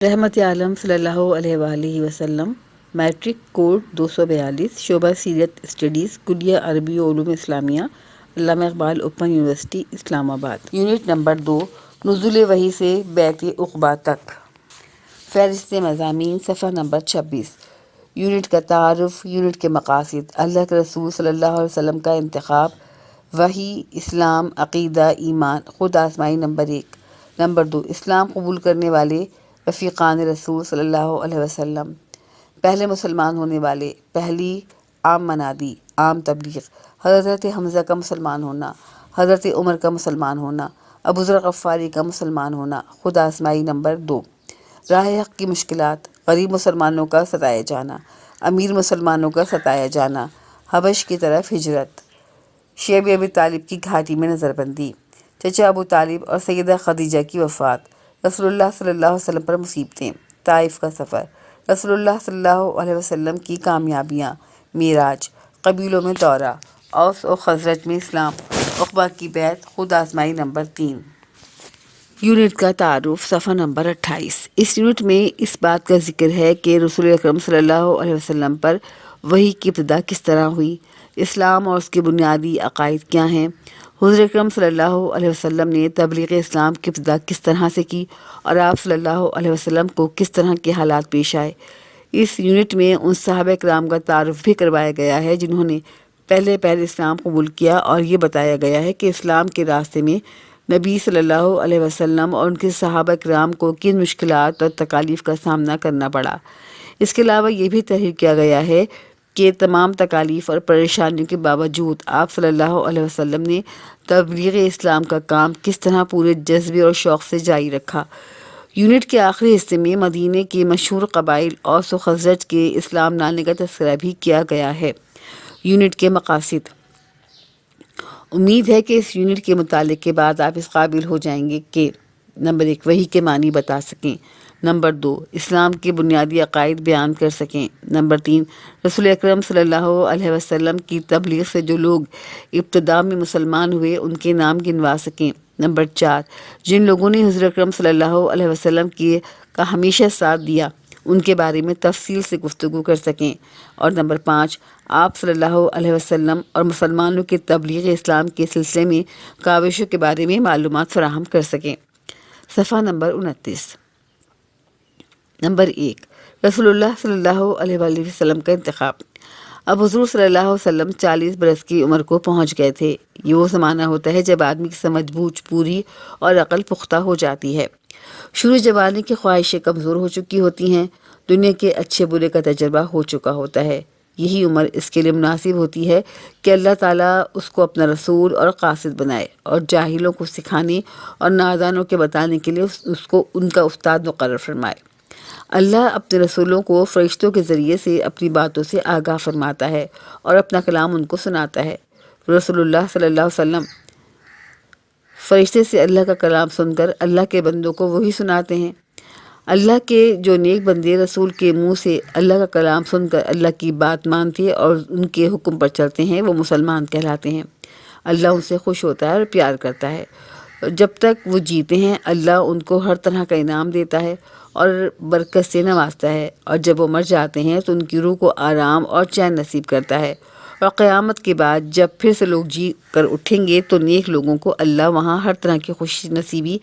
رحمت عالم صلی اللہ علیہ وآلہ وسلم، میٹرک کوڈ 242، شعبہ سیرت اسٹڈیز، کلیہ عربی و علوم اسلامیہ، علامہ اقبال اوپن یونیورسٹی اسلام آباد۔ یونٹ نمبر 2، نزول وحی سے بیعت عقبہ تک، فہرست مضامین، صفحہ نمبر 26۔ یونٹ کا تعارف، یونٹ کے مقاصد، اللہ کے رسول صلی اللہ علیہ وسلم کا انتخاب، وحی، اسلام، عقیدہ، ایمان، خود آزمائی نمبر 1۔ نمبر 2، اسلام قبول کرنے والے رفیقان رسول صلی اللہ علیہ وسلم، پہلے مسلمان ہونے والے، پہلی عام منادی، عام تبلیغ، حضرت حمزہ کا مسلمان ہونا، حضرت عمر کا مسلمان ہونا، ابو ذر غفاری کا مسلمان ہونا، خود آزمائی نمبر 2۔ راہ حق کی مشکلات، غریب مسلمانوں کا ستایا جانا، امیر مسلمانوں کا ستایا جانا، حبش کی طرف ہجرت، شیب ابی طالب کی گھاٹی میں نظر بندی، چچا ابو طالب اور سیدہ خدیجہ کی وفات، رسول اللہ صلی اللہ علیہ وسلم پر مصیبتیں، طائف کا سفر، رسول اللہ صلی اللہ علیہ وسلم کی کامیابیاں، معراج، قبیلوں میں دورہ، اوس و خزرج میں اسلام، عقبہ کی بیعت، خود آزمائی نمبر 3۔ یونٹ کا تعارف، صفحہ نمبر 28۔ اس یونٹ میں اس بات کا ذکر ہے کہ رسول اکرم صلی اللہ علیہ وسلم پر وحی کی ابتدا کس طرح ہوئی، اسلام اور اس کے بنیادی عقائد کیا ہیں، حضور اکرم صلی اللہ علیہ وسلم نے تبلیغ اسلام کی ابتدا کس طرح سے کی اور آپ صلی اللہ علیہ وسلم کو کس طرح کے حالات پیش آئے۔ اس یونٹ میں ان صحابہ کرام کا تعارف بھی کروایا گیا ہے جنہوں نے پہلے اسلام قبول کیا، اور یہ بتایا گیا ہے کہ اسلام کے راستے میں نبی صلی اللہ علیہ وسلم اور ان کے صحابہ کرام کو کن مشکلات اور تکالیف کا سامنا کرنا پڑا۔ اس کے علاوہ یہ بھی تحریر کیا گیا ہے کہ تمام تکالیف اور پریشانیوں کے باوجود آپ صلی اللہ علیہ وسلم نے تبلیغ اسلام کا کام کس طرح پورے جذبے اور شوق سے جاری رکھا۔ یونٹ کے آخری حصے میں مدینے کے مشہور قبائل اوس و خزرج کے اسلام لانے کا تذکرہ بھی کیا گیا ہے۔ یونٹ کے مقاصد، امید ہے کہ اس یونٹ کے مطالعے کے بعد آپ اس قابل ہو جائیں گے کہ نمبر 1، وحی کے معنی بتا سکیں، نمبر 2، اسلام کے بنیادی عقائد بیان کر سکیں، نمبر 3، رسول اکرم صلی اللہ علیہ وسلم کی تبلیغ سے جو لوگ ابتدا میں مسلمان ہوئے ان کے نام گنوا سکیں، نمبر 4، جن لوگوں نے حضور اکرم صلی اللہ علیہ وسلم کا ہمیشہ ساتھ دیا ان کے بارے میں تفصیل سے گفتگو کر سکیں، اور نمبر 5، آپ صلی اللہ علیہ وسلم اور مسلمانوں کے تبلیغ اسلام کے سلسلے میں کاوشوں کے بارے میں معلومات فراہم کر سکیں۔ صفحہ نمبر 29۔ نمبر 1، رسول اللہ صلی اللہ علیہ وآلہ وسلم کا انتخاب۔ اب حضور صلی اللہ علیہ وسلم 40 برس کی عمر کو پہنچ گئے تھے۔ یہ وہ زمانہ ہوتا ہے جب آدمی کی سمجھ بوجھ پوری اور عقل پختہ ہو جاتی ہے، شروع جوانی کی خواہشیں کمزور ہو چکی ہوتی ہیں، دنیا کے اچھے برے کا تجربہ ہو چکا ہوتا ہے۔ یہی عمر اس کے لیے مناسب ہوتی ہے کہ اللہ تعالیٰ اس کو اپنا رسول اور قاصد بنائے، اور جاہلوں کو سکھانے اور نادانوں کے بتانے کے لیے اس کو ان کا استاد مقرر فرمائے۔ اللہ اپنے رسولوں کو فرشتوں کے ذریعے سے اپنی باتوں سے آگاہ فرماتا ہے اور اپنا کلام ان کو سناتا ہے۔ رسول اللہ صلی اللہ علیہ وسلم فرشتے سے اللہ کا کلام سن کر اللہ کے بندوں کو وہی سناتے ہیں۔ اللہ کے جو نیک بندے رسول کے منہ سے اللہ کا کلام سن کر اللہ کی بات مانتے اور ان کے حکم پر چلتے ہیں، وہ مسلمان کہلاتے ہیں۔ اللہ ان سے خوش ہوتا ہے اور پیار کرتا ہے۔ جب تک وہ جیتے ہیں اللہ ان کو ہر طرح کا انعام دیتا ہے اور برکت سے نوازتا ہے، اور جب وہ مر جاتے ہیں تو ان کی روح کو آرام اور چین نصیب کرتا ہے، اور قیامت کے بعد جب پھر سے لوگ جی کر اٹھیں گے تو نیک لوگوں کو اللہ وہاں ہر طرح کی خوش نصیبی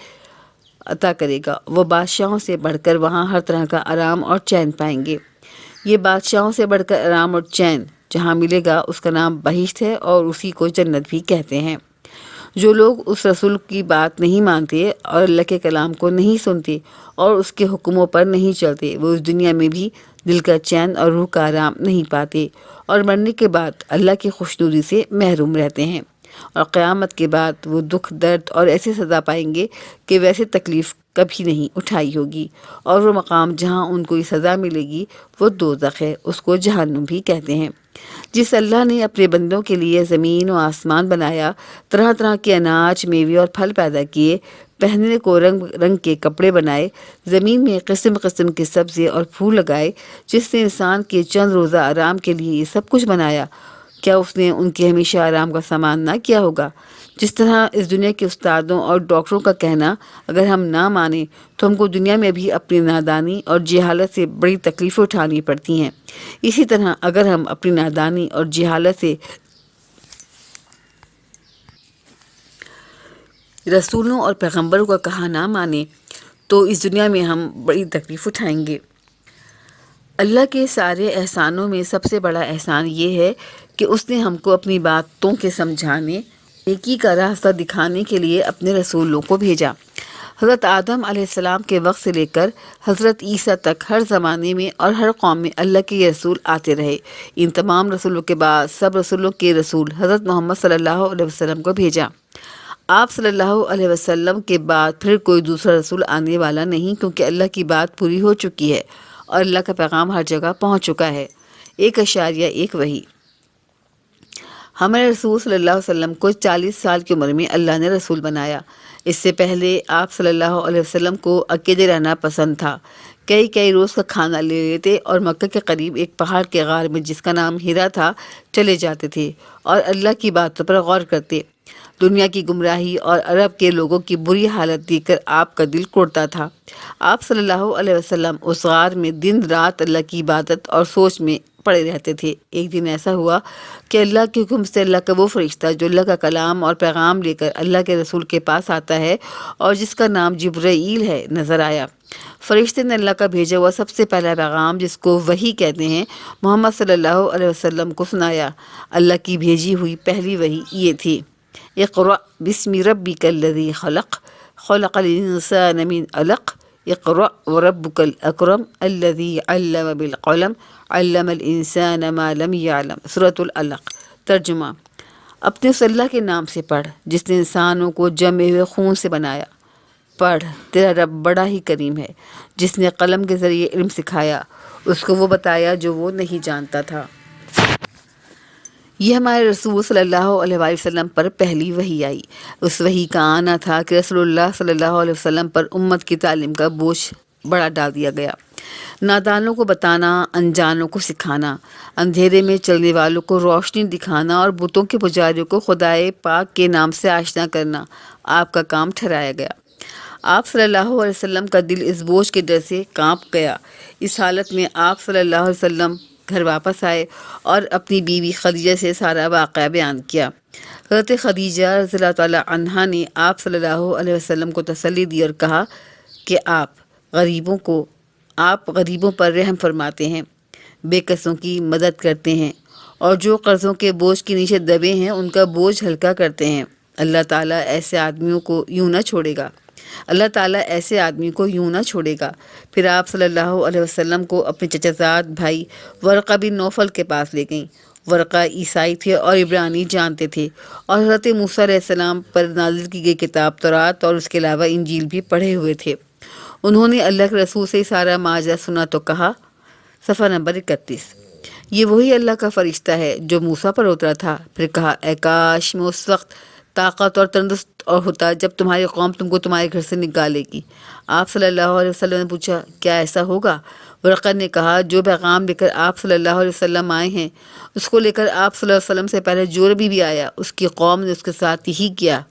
عطا کرے گا۔ وہ بادشاہوں سے بڑھ کر وہاں ہر طرح کا آرام اور چین پائیں گے۔ یہ بادشاہوں سے بڑھ کر آرام اور چین جہاں ملے گا اس کا نام بہشت ہے، اور اسی کو جنت بھی کہتے ہیں۔ جو لوگ اس رسول کی بات نہیں مانتے اور اللہ کے کلام کو نہیں سنتے اور اس کے حکموں پر نہیں چلتے، وہ اس دنیا میں بھی دل کا چین اور روح کا آرام نہیں پاتے، اور مرنے کے بعد اللہ کی خوشنودی سے محروم رہتے ہیں، اور قیامت کے بعد وہ دکھ، درد اور ایسی سزا پائیں گے کہ ویسے تکلیف کبھی نہیں اٹھائی ہوگی، اور وہ مقام جہاں ان کو یہ سزا ملے گی وہ دوزخ ہے، اس کو جہنم بھی کہتے ہیں۔ جس اللہ نے اپنے بندوں کے لیے زمین و آسمان بنایا، طرح طرح کے اناج، میوے اور پھل پیدا کیے، پہننے کو رنگ رنگ کے کپڑے بنائے، زمین میں قسم قسم کے سبزے اور پھول لگائے، جس نے انسان کے چند روزہ آرام کے لیے یہ سب کچھ بنایا، کیا اس نے ان کے ہمیشہ آرام کا سامان نہ کیا ہوگا؟ جس طرح اس دنیا کے استادوں اور ڈاکٹروں کا کہنا اگر ہم نہ مانیں تو ہم کو دنیا میں بھی اپنی نادانی اور جہالت سے بڑی تکلیفیں اٹھانی پڑتی ہیں، اسی طرح اگر ہم اپنی نادانی اور جہالت سے رسولوں اور پیغمبروں کا کہا نہ مانیں تو اس دنیا میں ہم بڑی تکلیف اٹھائیں گے۔ اللہ کے سارے احسانوں میں سب سے بڑا احسان یہ ہے کہ اس نے ہم کو اپنی باتوں کے سمجھانے، نیکی کا راستہ دکھانے کے لیے اپنے رسولوں کو بھیجا۔ حضرت آدم علیہ السلام کے وقت سے لے کر حضرت عیسیٰ تک ہر زمانے میں اور ہر قوم میں اللہ کے یہ رسول آتے رہے۔ ان تمام رسولوں کے بعد سب رسولوں کے رسول حضرت محمد صلی اللہ علیہ وسلم کو بھیجا۔ آپ صلی اللہ علیہ وسلم کے بعد پھر کوئی دوسرا رسول آنے والا نہیں، کیونکہ اللہ کی بات پوری ہو چکی ہے اور اللہ کا پیغام ہر جگہ پہنچ چکا ہے۔ 1.1 وحی۔ ہمارے رسول صلی اللہ علیہ وسلم کو 40 سال کی عمر میں اللہ نے رسول بنایا۔ اس سے پہلے آپ صلی اللہ علیہ وسلم کو اکیلے رہنا پسند تھا۔ کئی روز کا کھانا لے لیتے اور مکہ کے قریب ایک پہاڑ کے غار میں جس کا نام ہیرا تھا چلے جاتے تھے اور اللہ کی باتوں پر غور کرتے۔ دنیا کی گمراہی اور عرب کے لوگوں کی بری حالت دیکھ کر آپ کا دل کوڑتا تھا۔ آپ صلی اللہ علیہ وسلم اس غار میں دن رات اللہ کی عبادت اور سوچ میں پڑے رہتے تھے۔ ایک دن ایسا ہوا کہ اللہ کے حکم سے اللہ کا وہ فرشتہ جو اللہ کا کلام اور پیغام لے کر اللہ کے رسول کے پاس آتا ہے اور جس کا نام جبرائیل ہے، نظر آیا۔ فرشتے نے اللہ کا بھیجا ہوا سب سے پہلا پیغام، جس کو وحی کہتے ہیں، محمد صلی اللہ علیہ وسلم کو سنایا۔ اللہ کی بھیجی ہوئی پہلی وحی یہ تھی: اقرأ بسم ربک الذی خلق، خلق الانسان من علق، اقرأ وربک الاکرم الذی علم بالقلم، علم الانسان ما لم يعلم۔ سورۃ العلق۔ ترجمہ: اپنے اس اللہ کے نام سے پڑھ جس نے انسانوں کو جمے ہوئے خون سے بنایا۔ پڑھ، تیرا رب بڑا ہی کریم ہے، جس نے قلم کے ذریعے علم سکھایا، اس کو وہ بتایا جو وہ نہیں جانتا تھا۔ یہ ہمارے رسول صلی اللہ علیہ وآلہ وسلم پر پہلی وحی آئی۔ اس وحی کا آنا تھا کہ رسول اللہ صلی اللہ علیہ وسلم پر امت کی تعلیم کا بوجھ بڑا ڈال دیا گیا۔ نادانوں کو بتانا، انجانوں کو سکھانا، اندھیرے میں چلنے والوں کو روشنی دکھانا اور بتوں کے پجاریوں کو خدائے پاک کے نام سے آشنا کرنا آپ کا کام ٹھہرایا گیا۔ آپ صلی اللہ علیہ وسلم کا دل اس بوجھ کے ڈر سے کانپ گیا۔ اس حالت میں آپ صلی اللہ علیہ وسلم گھر واپس آئے اور اپنی بیوی خدیجہ سے سارا واقعہ بیان کیا۔ حضرت خدیجہ رضی اللہ تعالیٰ عنہا نے آپ صلی اللہ علیہ وسلم کو تسلی دی اور کہا کہ آپ غریبوں پر رحم فرماتے ہیں، بے کسوں کی مدد کرتے ہیں اور جو قرضوں کے بوجھ کے نیچے دبے ہیں ان کا بوجھ ہلکا کرتے ہیں۔ اللہ تعالیٰ ایسے آدمی کو یوں نہ چھوڑے گا۔ پھر آپ صلی اللہ علیہ وسلم کو اپنے چچا زاد بھائی ورقہ بن نوفل کے پاس لے گئیں۔ ورقہ عیسائی تھے اور عبرانی جانتے تھے اور حضرت موسیٰ علیہ السلام پر نازل کی گئی کتاب تورات اور اس کے علاوہ انجیل بھی پڑھے ہوئے تھے۔ انہوں نے اللہ کے رسول سے سارا ماجرا سنا تو کہا، صفحہ نمبر 31، یہ وہی اللہ کا فرشتہ ہے جو موسیٰ پر اترا تھا۔ پھر کہا، اے کاش میں اس وقت طاقت اور تندرست اور ہوتا جب تمہاری قوم تم کو تمہارے گھر سے نکالے گی۔ آپ صلی اللہ علیہ وسلم نے پوچھا، کیا ایسا ہوگا؟ ورقہ نے کہا، جو پیغام لے کر آپ صلی اللہ علیہ وسلم آئے ہیں اس کو لے کر آپ صلی اللہ علیہ وسلم سے پہلے جو نبی بھی آیا اس کی قوم نے اس کے ساتھ یہی کیا۔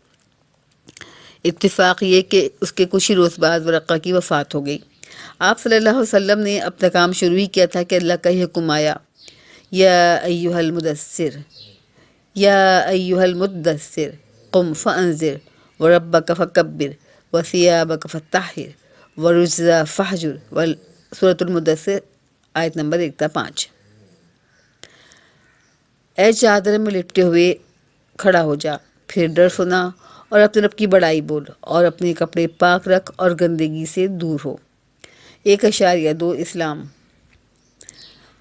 اتفاق یہ کہ اس کے کچھ ہی روز بعد ورقہ کی وفات ہو گئی۔ آپ صلی اللہ علیہ وسلم نے اپنا کام شروع ہی کیا تھا کہ اللہ کا حکم آیا، یا ایھا المدثر، یا ایھا المدثر قم فانذر وربک فکبر وثیابک فطہر والرجز فہجر۔ سورۃ المدثر، آیت نمبر 1 تا 5۔ اے چادر میں لپٹے ہوئے کھڑا ہو جا، پھر ڈر سنا اور اپنے رب کی بڑائی بول اور اپنے کپڑے پاک رکھ اور گندگی سے دور ہو۔ 1.2 اسلام۔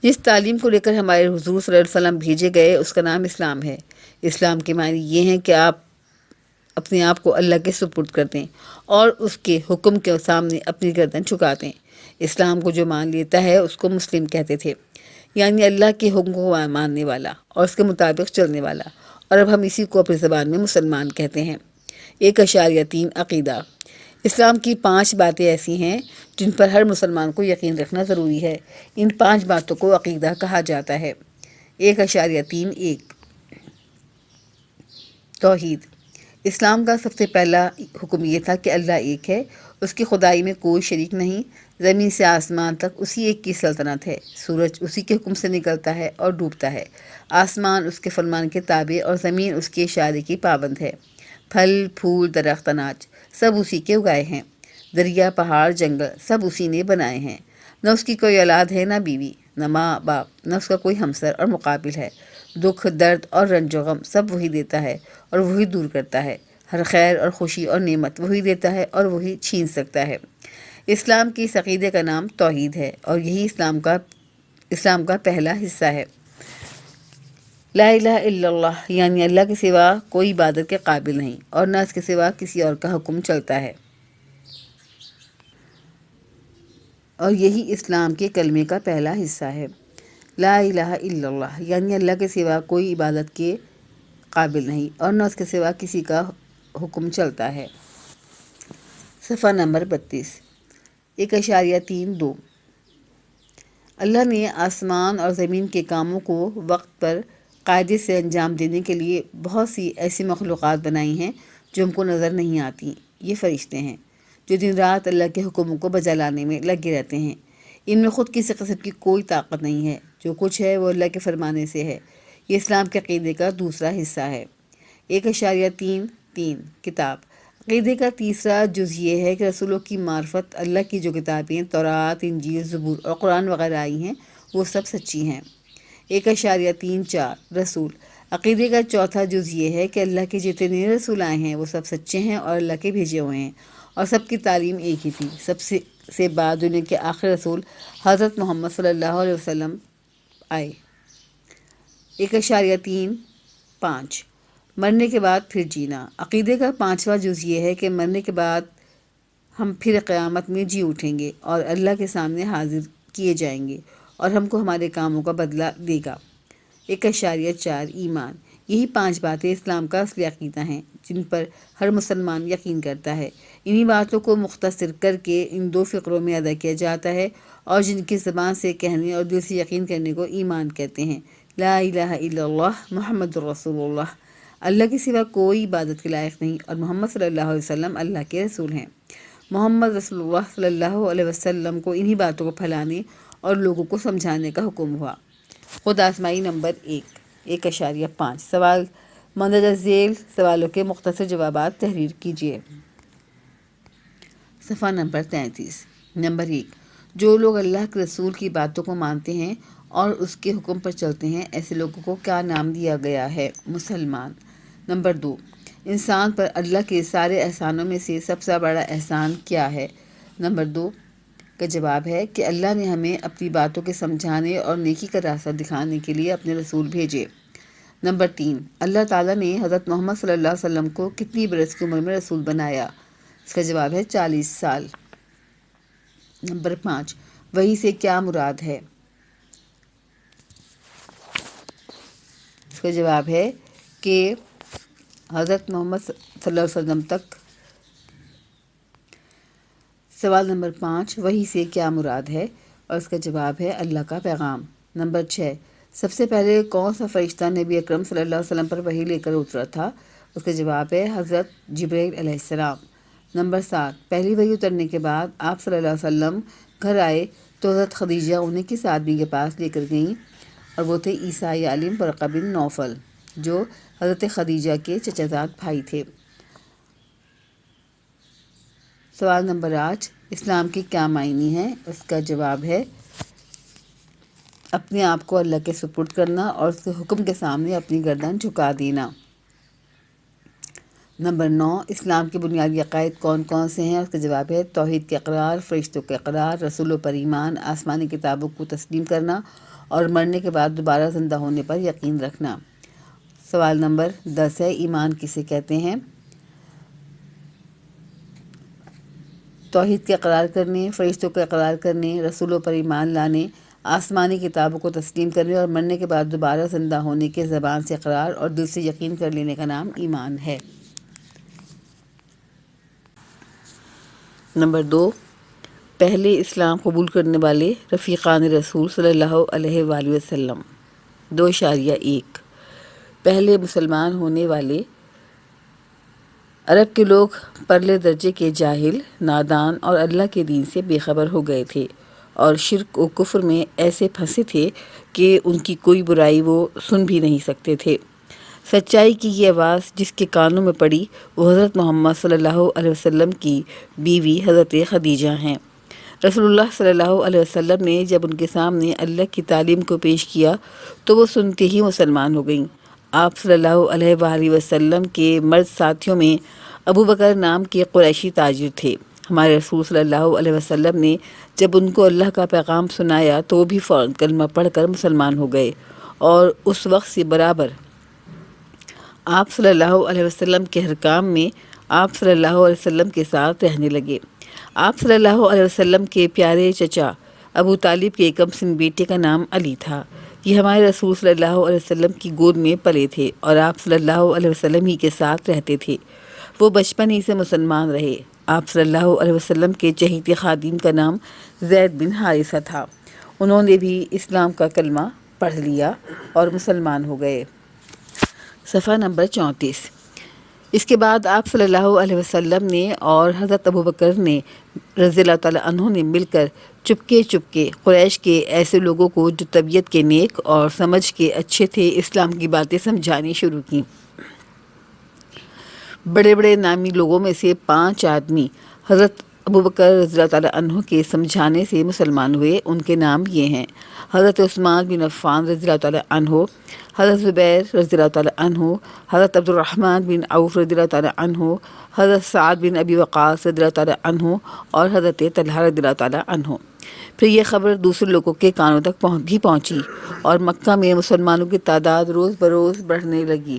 جس تعلیم کو لے کر ہمارے حضور صلی اللہ علیہ وسلم بھیجے گئے اس کا نام اسلام ہے۔ اسلام کے معنی یہ ہیں کہ آپ اپنے آپ کو اللہ کے سپرد کر دیں اور اس کے حکم کے سامنے اپنی گردن جھکا دیں۔ اسلام کو جو مان لیتا ہے اس کو مسلم کہتے تھے، یعنی اللہ کے حکم کو ماننے والا اور اس کے مطابق چلنے والا، اور اب ہم اسی کو اپنی زبان میں مسلمان کہتے ہیں۔ 1.3 عقیدہ۔ اسلام کی 5 باتیں ایسی ہیں جن پر ہر مسلمان کو یقین رکھنا ضروری ہے۔ ان 5 باتوں کو عقیدہ کہا جاتا ہے۔ 1.3.1 توحید۔ اسلام کا سب سے پہلا حکم یہ تھا کہ اللہ ایک ہے، اس کی خدائی میں کوئی شریک نہیں، زمین سے آسمان تک اسی ایک کی سلطنت ہے، سورج اسی کے حکم سے نکلتا ہے اور ڈوبتا ہے، آسمان اس کے فرمان کے تابع اور زمین اس کے اشارے کی پابند ہے، پھل پھول درخت اناج سب اسی کے اگائے ہیں، دریا پہاڑ جنگل سب اسی نے بنائے ہیں، نہ اس کی کوئی اولاد ہے نہ بیوی، نہ ماں باپ، نہ اس کا کوئی ہمسر اور مقابل ہے، دکھ درد اور رنج و غم سب وہی دیتا ہے اور وہی دور کرتا ہے، ہر خیر اور خوشی اور نعمت وہی دیتا ہے اور وہی چھین سکتا ہے۔ اسلام کی اس عقیدے کا نام توحید ہے اور یہی اسلام کا پہلا حصہ ہے۔ لا الہ الا اللہ یعنی اللہ کے سوا کوئی عبادت کے قابل نہیں اور نہ اس کے سوا کسی اور کا حکم چلتا ہے، اور یہی اسلام کے کلمے کا پہلا حصہ ہے۔ لا الہ الا اللہ یعنی اللہ کے سوا کوئی عبادت کے قابل نہیں اور نہ اس کے سوا کسی کا حکم چلتا ہے۔ صفحہ نمبر 32، 1.32۔ اللہ نے آسمان اور زمین کے کاموں کو وقت پر قاعدے سے انجام دینے کے لیے بہت سی ایسی مخلوقات بنائی ہیں جو ہم کو نظر نہیں آتی۔ یہ فرشتے ہیں جو دن رات اللہ کے حکموں کو بجا لانے میں لگے رہتے ہیں۔ ان میں خود کسی قسم کی کوئی طاقت نہیں ہے، جو کچھ ہے وہ اللہ کے فرمانے سے ہے۔ یہ اسلام کے عقیدے کا دوسرا حصہ ہے۔ 1.33 کتاب۔ عقیدے کا تیسرا جز یہ ہے کہ رسولوں کی معرفت، اللہ کی جو کتابیں تورات، انجیل، زبور اور قرآن وغیرہ آئی ہیں وہ سب سچی ہیں۔ 1.34 رسول۔ عقیدے کا چوتھا جز یہ ہے کہ اللہ کے جتنے رسول آئے ہیں وہ سب سچے ہیں اور اللہ کے بھیجے ہوئے ہیں، اور سب کی تعلیم ایک ہی تھی۔ سب سے بعد دنیا کے آخر رسول حضرت محمد صلی اللہ علیہ وسلم آئے۔ 1.35 مرنے کے بعد پھر جینا۔ عقیدے کا پانچواں جز یہ ہے کہ مرنے کے بعد ہم پھر قیامت میں جی اٹھیں گے اور اللہ کے سامنے حاضر کیے جائیں گے اور ہم کو ہمارے کاموں کا بدلہ دے گا۔ 1.4 ایمان۔ یہی 5 باتیں اسلام کا اصلی عقیدہ ہیں جن پر ہر مسلمان یقین کرتا ہے۔ انہی باتوں کو مختصر کر کے ان 2 فقروں میں ادا کیا جاتا ہے اور جن کی زبان سے کہنے اور دل سے یقین کرنے کو ایمان کہتے ہیں۔ لا الہ الا اللہ محمد الرسول اللہ، اللہ کے سوا کوئی عبادت کے لائق نہیں اور محمد صلی اللہ علیہ وسلم اللہ کے رسول ہیں۔ محمد رسول اللہ صلی اللہ علیہ وسلم کو انہی باتوں کو پھیلانے اور لوگوں کو سمجھانے کا حکم ہوا۔ خود آزمائی نمبر 1.5 سوال مندرجہ ذیل سوالوں کے مختصر جوابات تحریر کیجیے۔ صفحہ نمبر 33۔ نمبر 1، جو لوگ اللہ کے رسول کی باتوں کو مانتے ہیں اور اس کے حکم پر چلتے ہیں ایسے لوگوں کو کیا نام دیا گیا ہے؟ مسلمان۔ نمبر 2، انسان پر اللہ کے سارے احسانوں میں سے سب سے بڑا احسان کیا ہے؟ نمبر 2 کا جواب ہے کہ اللہ نے ہمیں اپنی باتوں کے سمجھانے اور نیکی کا راستہ دکھانے کے لیے اپنے رسول بھیجے۔ نمبر 3، اللہ تعالیٰ نے حضرت محمد صلی اللہ علیہ وسلم کو کتنی برس کی عمر میں رسول بنایا؟ اس کا جواب ہے 40 سال۔ نمبر 5، وحی سے کیا مراد ہے؟ اس کا جواب ہے کہ حضرت محمد صلی اللہ علیہ وسلم تک۔ سوال نمبر 5، وحی سے کیا مراد ہے؟ اور اس کا جواب ہے اللہ کا پیغام۔ نمبر 6، سب سے پہلے کون سا فرشتہ نبی اکرم صلی اللہ علیہ وسلم پر وحی لے کر اترا تھا؟ اس کا جواب ہے حضرت جبرائیل علیہ السلام۔ نمبر 7، پہلی وحی اترنے کے بعد آپ صلی اللہ علیہ وسلم گھر آئے تو حضرت خدیجہ انہیں کس آدمی کے پاس لے کر گئیں؟ اور وہ تھے عیسائی عالم ورقہ بن نوفل، جو حضرت خدیجہ کے چچا زاد بھائی تھے۔ سوال نمبر 8، اسلام کے کیا معنی ہیں؟ اس کا جواب ہے اپنے آپ کو اللہ کے سپرد کرنا اور اس کے حکم کے سامنے اپنی گردن جھکا دینا۔ نمبر 9، اسلام کے بنیادی عقائد کون کون سے ہیں؟ اس کا جواب ہے توحید کے اقرار، فرشتوں کے اقرار، رسولوں پر ایمان، آسمانی کتابوں کو تسلیم کرنا اور مرنے کے بعد دوبارہ زندہ ہونے پر یقین رکھنا۔ سوال نمبر 10 ہے ایمان کسے کہتے ہیں؟ توحید کے اقرار کرنے، فرشتوں کے اقرار کرنے، رسولوں پر ایمان لانے، آسمانی کتابوں کو تسلیم کرنے اور مرنے کے بعد دوبارہ زندہ ہونے کے زبان سے اقرار اور دل سے یقین کر لینے کا نام ایمان ہے۔ نمبر 2، پہلے اسلام قبول کرنے والے رفیقان رسول صلی اللہ علیہ وآلہ وسلم۔ 2.1 پہلے مسلمان ہونے والے عرب کے لوگ پرلے درجے کے جاہل، نادان اور اللہ کے دین سے بے خبر ہو گئے تھے اور شرک و کفر میں ایسے پھنسے تھے کہ ان کی کوئی برائی وہ سن بھی نہیں سکتے تھے۔ سچائی کی یہ آواز جس کے کانوں میں پڑی وہ حضرت محمد صلی اللہ علیہ وسلم کی بیوی حضرت خدیجہ ہیں۔ رسول اللہ صلی اللہ علیہ وسلم نے جب ان کے سامنے اللہ کی تعلیم کو پیش کیا تو وہ سنتے ہی مسلمان ہو گئیں۔ آپ صلی اللہ علیہ وآلہ وسلم کے مرد ساتھیوں میں ابو بکر نام کے قریشی تاجر تھے۔ ہمارے رسول صلی اللہ علیہ وسلم نے جب ان کو اللہ کا پیغام سنایا تو وہ بھی فوراً کلمہ پڑھ کر مسلمان ہو گئے اور اس وقت سے برابر آپ صلی اللہ علیہ وسلم کے حکام میں آپ صلی اللہ علیہ وسلم کے ساتھ رہنے لگے۔ آپ صلی اللہ علیہ وسلم کے پیارے چچا ابو طالب کے کم سن بیٹے کا نام علی تھا۔ یہ ہمارے رسول صلی اللہ علیہ وسلم کی گود میں پلے تھے اور آپ صلی اللہ علیہ وسلم ہی کے ساتھ رہتے تھے۔ وہ بچپن ہی سے مسلمان رہے۔ آپ صلی اللہ علیہ وسلم کے چہیتے خادم کا نام زید بن حارثہ تھا۔ انہوں نے بھی اسلام کا کلمہ پڑھ لیا اور مسلمان ہو گئے۔ صفحہ نمبر 34۔ اس کے بعد آپ صلی اللہ علیہ وسلم نے اور حضرت ابو بکر نے رضی اللہ تعالیٰ عنہ نے مل کر چپکے قریش کے ایسے لوگوں کو جو طبیعت کے نیک اور سمجھ کے اچھے تھے اسلام کی باتیں سمجھانی شروع کی۔ بڑے بڑے نامی لوگوں میں سے 5 آدمی حضرت ابو بکر رضی اللہ تعالیٰ عنہ کے سمجھانے سے مسلمان ہوئے۔ ان کے نام یہ ہیں: حضرت عثمان بن عفان رضی اللہ تعالیٰ عنہ، حضرت زبیر رضی اللہ تعالیٰ عنہ، حضرت عبد الرحمن بن عوف رضی اللہ تعالیٰ عنہ، حضرت سعد بن ابی وقاص رضی اللہ تعالیٰ عنہ اور حضرت طلحہ رضی اللہ تعالیٰ عنہ۔ پھر یہ خبر دوسرے لوگوں کے کانوں تک بھی پہنچی اور مکہ میں مسلمانوں کی تعداد روز بروز بڑھنے لگی۔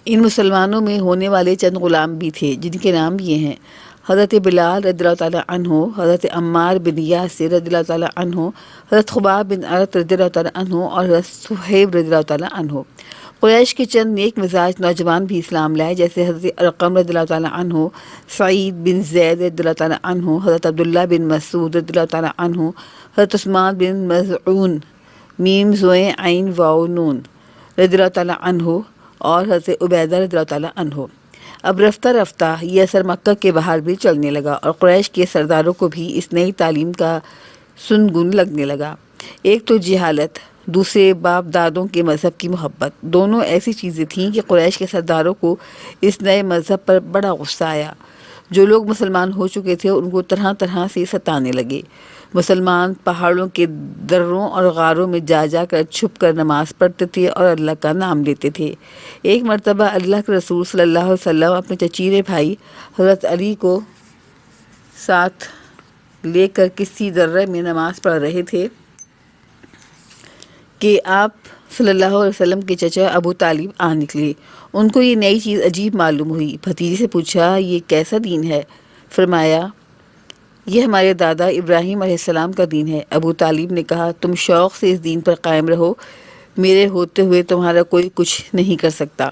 ان مسلمانوں میں ہونے والے چند غلام بھی تھے جن کے نام یہ ہیں: حضرت بلال رضی اللہ تعالیٰ عنہ، حضرت عمار بن یاسر رضی اللہ تعالیٰ عنہ، حضرت خباب بن عرط رضی اللہ تعالیٰ عنہ اور حضرت صہیب رضی اللہ تعالیٰ عنہ۔ قریش کے چند نیک مزاج نوجوان بھی اسلام لائے، جیسے حضرت ارقم رضی اللہ تعالیٰ عنہ، سعید بن زید رضی اللہ تعالیٰ عنہ، حضرت عبداللہ بن مسعود رضی اللہ تعالیٰ عنہ، حضرت عثمان بن مظعون میم زوئے عین واو نون رضی اللہ تعالیٰ عنہ اور حضرت عبیدہ رضی اللہ تعالیٰ عنہ۔ اب رفتہ رفتہ یہ اثر مکہ کے باہر بھی چلنے لگا اور قریش کے سرداروں کو بھی اس نئی تعلیم کا سنگن لگنے لگا۔ ایک تو جہالت، دوسرے باپ دادوں کے مذہب کی محبت، دونوں ایسی چیزیں تھیں کہ قریش کے سرداروں کو اس نئے مذہب پر بڑا غصہ آیا۔ جو لوگ مسلمان ہو چکے تھے ان کو طرح طرح سے ستانے لگے۔ مسلمان پہاڑوں کے دروں اور غاروں میں جا جا کر چھپ کر نماز پڑھتے تھے اور اللہ کا نام لیتے تھے۔ ایک مرتبہ اللہ کے رسول صلی اللہ علیہ وسلم اپنے چچیرے بھائی حضرت علی کو ساتھ لے کر کسی درے میں نماز پڑھ رہے تھے کہ آپ صلی اللہ علیہ وسلم کے چچا ابو طالب آ نکلے۔ ان کو یہ نئی چیز عجیب معلوم ہوئی۔ بھتیجے سے پوچھا، یہ کیسا دین ہے؟ فرمایا، یہ ہمارے دادا ابراہیم علیہ السلام کا دین ہے۔ ابو طالب نے کہا، تم شوق سے اس دین پر قائم رہو، میرے ہوتے ہوئے تمہارا کوئی کچھ نہیں کر سکتا۔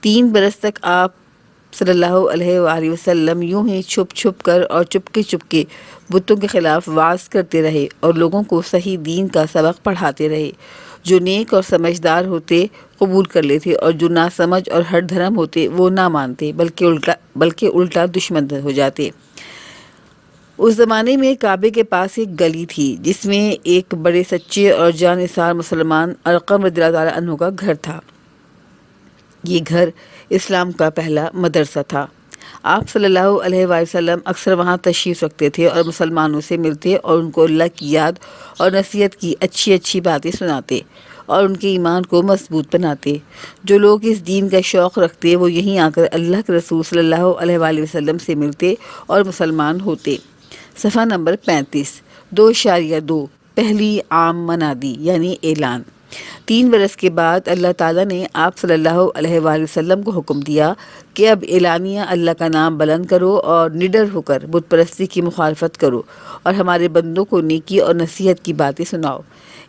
3 برس تک آپ صلی اللہ علیہ وآلہ وسلم یوں ہی چھپ چھپ کر اور چپکے بتوں کے خلاف وعظ کرتے رہے اور لوگوں کو صحیح دین کا سبق پڑھاتے رہے۔ جو نیک اور سمجھدار ہوتے قبول کر لیتے اور جو ناسمجھ اور ہٹ دھرم ہوتے وہ نہ مانتے بلکہ الٹا دشمن ہو جاتے۔ اس زمانے میں کعبے کے پاس ایک گلی تھی جس میں ایک بڑے سچے اور جانثار مسلمان ارقم رضی اللہ تعالیٰ عنہ کا گھر تھا۔ یہ گھر اسلام کا پہلا مدرسہ تھا۔ آپ صلی اللہ علیہ وآلہ وسلم اکثر وہاں تشریف رکھتے تھے اور مسلمانوں سے ملتے اور ان کو اللہ کی یاد اور نصیحت کی اچھی باتیں سناتے اور ان کے ایمان کو مضبوط بناتے۔ جو لوگ اس دین کا شوق رکھتے وہ یہیں آ کر اللہ کے رسول صلی اللہ علیہ وآلہ وسلم سے ملتے اور مسلمان ہوتے۔ صفحہ نمبر 35۔ 2.2 پہلی عام منادی یعنی اعلان۔ 3 برس کے بعد اللہ تعالیٰ نے آپ صلی اللہ علیہ وآلہ وسلم کو حکم دیا کہ اب اعلانیہ اللہ کا نام بلند کرو اور نڈر ہو کر بت پرستی کی مخالفت کرو اور ہمارے بندوں کو نیکی اور نصیحت کی باتیں سناؤ۔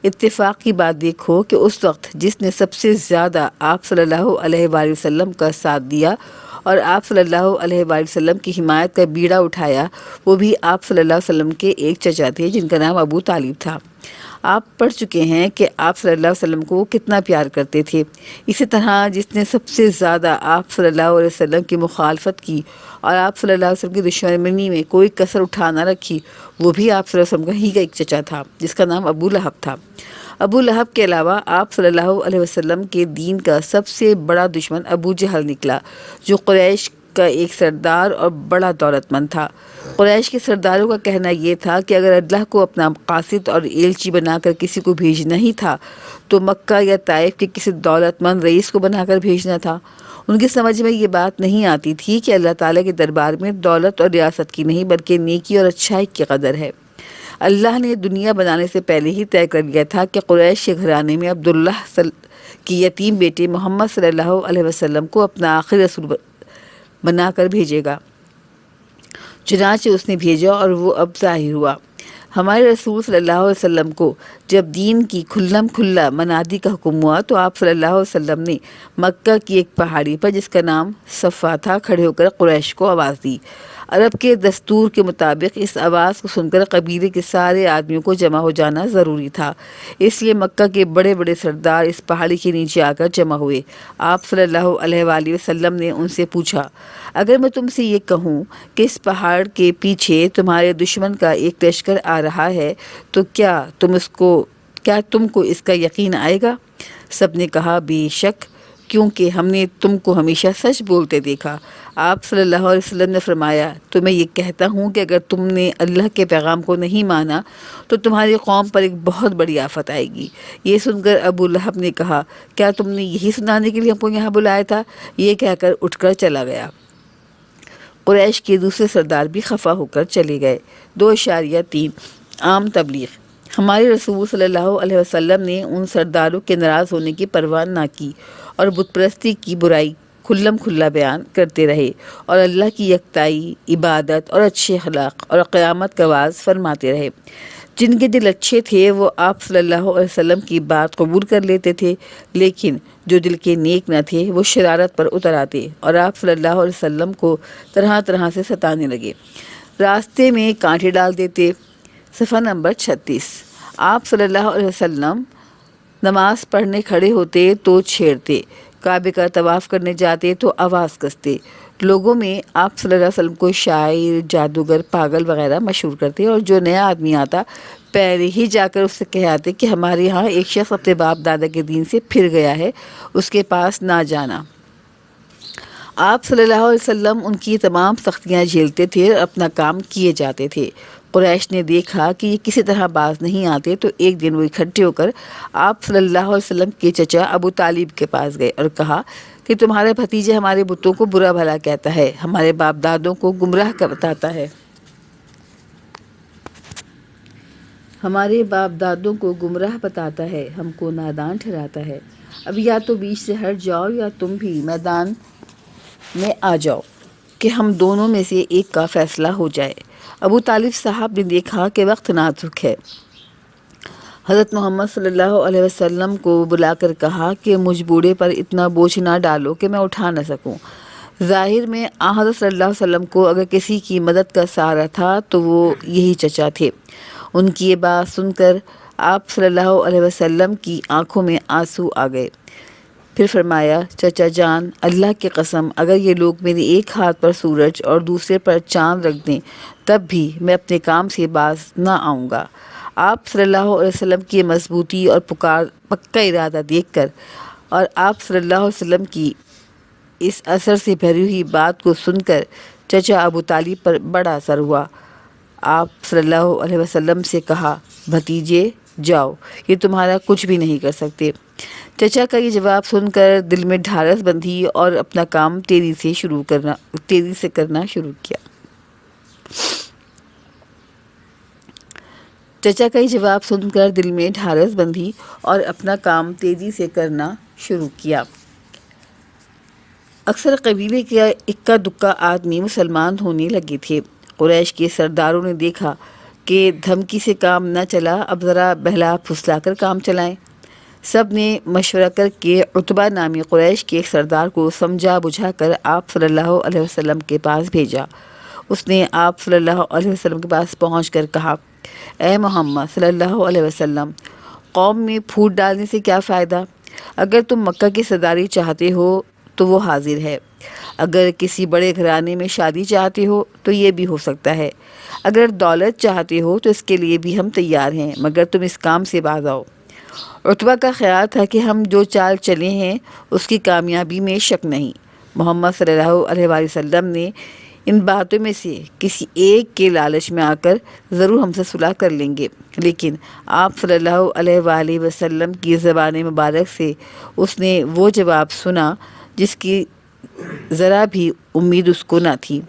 اتفاق کی بات دیکھو کہ اس وقت جس نے سب سے زیادہ آپ صلی اللہ علیہ وآلہ وسلم کا ساتھ دیا اور آپ صلی اللہ علیہ وآلہ وسلم کی حمایت کا بیڑا اٹھایا، وہ بھی آپ صلی اللہ علیہ وسلم کے ایک چچا تھے جن کا نام ابو طالب تھا۔ آپ پڑھ چکے ہیں کہ آپ صلی اللہ علیہ وسلم کو وہ کتنا پیار کرتے تھے۔ اسی طرح جس نے سب سے زیادہ آپ صلی اللہ علیہ وسلم کی مخالفت کی اور آپ صلی اللہ علیہ وسلم کی دشمنی میں کوئی کسر اٹھا نہ رکھی، وہ بھی آپ صلی اللہ علیہ وسلم کا ایک چچا تھا جس کا نام ابو لہب تھا۔ ابو لہب کے علاوہ آپ صلی اللہ علیہ وسلم کے دین کا سب سے بڑا دشمن ابو جہل نکلا، جو قریش کا ایک سردار اور بڑا دولت مند تھا۔ قریش کے سرداروں کا کہنا یہ تھا کہ اگر اللہ کو اپنا قاصد اور ایلچی بنا کر کسی کو بھیجنا ہی تھا تو مکہ یا طائف کے کسی دولت مند رئیس کو بنا کر بھیجنا تھا۔ ان کی سمجھ میں یہ بات نہیں آتی تھی کہ اللہ تعالیٰ کے دربار میں دولت اور ریاست کی نہیں بلکہ نیکی اور اچھائی کی قدر ہے۔ اللہ نے دنیا بنانے سے پہلے ہی طے کر لیا تھا کہ قریش کے گھرانے میں عبداللہ کی یتیم بیٹے محمد صلی اللہ علیہ وسلم کو اپنا آخری رسول بنا کر بھیجے گا۔ چنانچہ اس نے بھیجا اور وہ اب ظاہر ہوا۔ ہمارے رسول صلی اللہ علیہ وسلم کو جب دین کی کھلم کھلا منادی کا حکم ہوا تو آپ صلی اللہ علیہ وسلم نے مکہ کی ایک پہاڑی پر جس کا نام صفا تھا کھڑے ہو کر قریش کو آواز دی۔ عرب کے دستور کے مطابق اس آواز کو سن کر قبیلے کے سارے آدمیوں کو جمع ہو جانا ضروری تھا، اس لیے مکہ کے بڑے بڑے سردار اس پہاڑی کے نیچے آ کر جمع ہوئے۔ آپ صلی اللہ علیہ وآلہ وسلم نے ان سے پوچھا، اگر میں تم سے یہ کہوں کہ اس پہاڑ کے پیچھے تمہارے دشمن کا ایک لشکر آ رہا ہے تو کیا تم کو اس کا یقین آئے گا؟ سب نے کہا بے شک، کیونکہ ہم نے تم کو ہمیشہ سچ بولتے دیکھا۔ آپ صلی اللہ علیہ وسلم نے فرمایا، تو میں یہ کہتا ہوں کہ اگر تم نے اللہ کے پیغام کو نہیں مانا تو تمہاری قوم پر ایک بہت بڑی آفت آئے گی۔ یہ سن کر ابو لہب نے کہا، کیا تم نے یہی سنانے کے لیے ہم کو یہاں بلایا تھا؟ یہ کہہ کر اٹھ کر چلا گیا۔ قریش کے دوسرے سردار بھی خفا ہو کر چلے گئے۔ 2.3 عام تبلیغ۔ ہمارے رسول صلی اللہ علیہ وسلم نے ان سرداروں کے ناراض ہونے کی پرواہ نہ کی اور بت پرستی کی برائی کھلم کھلا بیان کرتے رہے اور اللہ کی یکتائی، عبادت اور اچھے اخلاق اور قیامت کا واعظ فرماتے رہے۔ جن کے دل اچھے تھے وہ آپ صلی اللہ علیہ وسلم کی بات قبول کر لیتے تھے، لیکن جو دل کے نیک نہ تھے وہ شرارت پر اتر آتے اور آپ صلی اللہ علیہ وسلم کو طرح طرح سے ستانے لگے، راستے میں کانٹے ڈال دیتے۔ صفحہ نمبر 36۔ آپ صلی اللہ علیہ وسلم نماز پڑھنے کھڑے ہوتے تو چھیڑتے، کعبے کا طواف کرنے جاتے تو آواز کستے، لوگوں میں آپ صلی اللہ علیہ وسلم کو شاعر، جادوگر، پاگل وغیرہ مشہور کرتے اور جو نیا آدمی آتا پہلے ہی جا کر اس سے کہہ آتے کہ ہمارے یہاں ایک شخص اپنے باپ دادا کے دین سے پھر گیا ہے، اس کے پاس نہ جانا۔ آپ صلی اللہ علیہ وسلم ان کی تمام سختیاں جھیلتے تھے اور اپنا کام کیے جاتے تھے۔ قریش نے دیکھا کہ یہ کسی طرح باز نہیں آتے تو ایک دن وہ اکٹھے ہو کر آپ صلی اللہ علیہ وسلم کے چچا ابو طالب کے پاس گئے اور کہا کہ تمہارا بھتیجا ہمارے بتوں کو برا بھلا کہتا ہے، ہمارے باپ دادوں کو گمراہ بتاتا ہے، ہم کو نادان ٹھہراتا ہے۔ اب یا تو بیچ سے ہٹ جاؤ یا تم بھی میدان میں آ جاؤ کہ ہم دونوں میں سے ایک کا فیصلہ ہو جائے۔ ابو طالب صاحب نے دیکھا کہ وقت نازک ہے، حضرت محمد صلی اللہ علیہ وسلم کو بلا کر کہا کہ مجھ بوڑھے پر اتنا بوجھ نہ ڈالو کہ میں اٹھا نہ سکوں۔ ظاہر میں حضرت صلی اللہ علیہ وسلم کو اگر کسی کی مدد کا سہارا تھا تو وہ یہی چچا تھے۔ ان کی یہ بات سن کر آپ صلی اللہ علیہ وسلم کی آنکھوں میں آنسو آ گئے۔ پھر فرمایا، چچا جان، اللہ کی قسم اگر یہ لوگ میرے ایک ہاتھ پر سورج اور دوسرے پر چاند رکھ دیں تب بھی میں اپنے کام سے باز نہ آؤں گا۔ آپ صلی اللہ علیہ وسلم کی مضبوطی اور پکا ارادہ دیکھ کر اور آپ صلی اللہ علیہ وسلم کی اس اثر سے بھری ہوئی بات کو سن کر چچا ابو طالب پر بڑا اثر ہوا۔ آپ صلی اللہ علیہ وسلم سے کہا، بھتیجے جاؤ، یہ تمہارا کچھ بھی نہیں کر سکتے۔ چچا کا یہ جواب سن کر دل میں ڈھارس بندھی اور اپنا کام تیزی سے کرنا شروع کیا۔ چچا کا یہ جواب سن کر دل میں ڈھارس بندھی اور اپنا کام تیزی سے کرنا شروع کیا۔ اکثر قبیلے کا اکا دکا آدمی مسلمان ہونے لگے تھے۔ قریش کے سرداروں نے دیکھا کہ دھمکی سے کام نہ چلا، اب ذرا بہلا پھسلا کر کام چلائیں۔ سب نے مشورہ کر کے عتبہ نامی قریش کے ایک سردار کو سمجھا بجھا کر آپ صلی اللہ علیہ وسلم کے پاس بھیجا۔ اس نے آپ صلی اللہ علیہ وسلم کے پاس پہنچ کر کہا، اے محمد صلی اللہ علیہ وسلم، قوم میں پھوٹ ڈالنے سے کیا فائدہ؟ اگر تم مکہ کی سرداری چاہتے ہو تو وہ حاضر ہے، اگر کسی بڑے گھرانے میں شادی چاہتے ہو تو یہ بھی ہو سکتا ہے، اگر دولت چاہتے ہو تو اس کے لیے بھی ہم تیار ہیں، مگر تم اس کام سے باز آؤ۔ عتبہ کا خیال تھا کہ ہم جو چال چلے ہیں اس کی کامیابی میں شک نہیں۔ محمد صلی اللہ علیہ وآلہ وسلم نے ان باتوں میں سے کسی ایک کے لالچ میں آ کر ضرور ہم سے صلح کر لیں گے، لیکن آپ صلی اللہ علیہ وآلہ وسلم کی زبان مبارک سے اس نے وہ جواب سنا جس کی ذرا بھی امید اس کو نہ تھی۔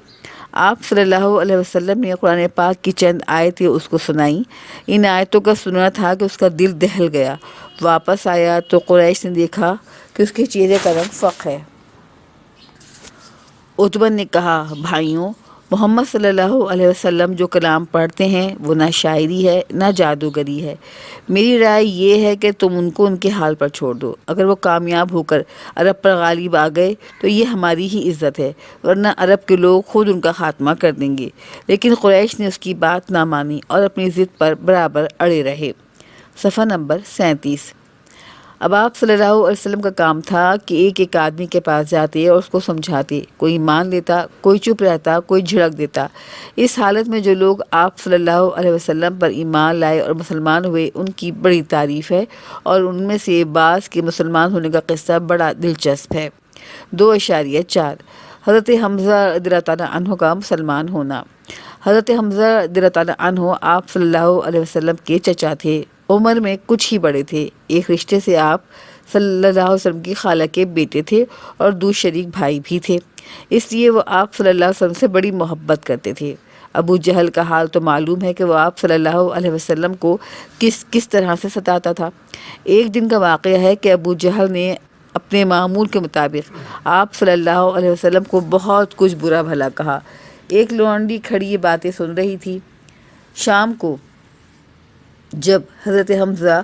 آپ صلی اللہ علیہ وسلم نے قرآن پاک کی چند آیتیں اس کو سنائیں۔ ان آیتوں کا سننا تھا کہ اس کا دل دہل گیا۔ واپس آیا تو قریش نے دیکھا کہ اس کے چہرے کا رنگ فق ہے۔ عتبہ نے کہا، بھائیوں، محمد صلی اللہ علیہ وسلم جو کلام پڑھتے ہیں وہ نہ شاعری ہے نہ جادوگری ہے۔ میری رائے یہ ہے کہ تم ان کو ان کے حال پر چھوڑ دو۔ اگر وہ کامیاب ہو کر عرب پر غالب آ گئے تو یہ ہماری ہی عزت ہے، ورنہ عرب کے لوگ خود ان کا خاتمہ کر دیں گے۔ لیکن قریش نے اس کی بات نہ مانی اور اپنی ضد پر برابر اڑے رہے۔ صفحہ نمبر 37۔ اب آپ صلی اللہ علیہ وسلم کا کام تھا کہ ایک ایک آدمی کے پاس جاتے اور اس کو سمجھاتے، کوئی مان لیتا، کوئی چپ رہتا، کوئی جھڑک دیتا۔ اس حالت میں جو لوگ آپ صلی اللہ علیہ وسلم پر ایمان لائے اور مسلمان ہوئے ان کی بڑی تعریف ہے، اور ان میں سے بعض کے مسلمان ہونے کا قصہ بڑا دلچسپ ہے۔ 2.4 حضرت حمزہ رضی اللہ تعالیٰ عنہ کا مسلمان ہونا۔ حضرت حمزہ رضی اللہ تعالیٰ عنہ آپ صلی اللہ علیہ وسلم کے چچا تھے، عمر میں کچھ ہی بڑے تھے۔ ایک رشتے سے آپ صلی اللہ علیہ وسلم کی خالہ کے بیٹے تھے اور دو شریک بھائی بھی تھے، اس لیے وہ آپ صلی اللہ علیہ وسلم سے بڑی محبت کرتے تھے۔ ابو جہل کا حال تو معلوم ہے کہ وہ آپ صلی اللہ علیہ وسلم کو کس طرح سے ستاتا تھا۔ ایک دن کا واقعہ ہے کہ ابو جہل نے اپنے معمول کے مطابق آپ صلی اللہ علیہ وسلم کو بہت کچھ برا بھلا کہا۔ ایک لونڈی کھڑی یہ باتیں سن رہی تھی۔ شام کو جب حضرت حمزہ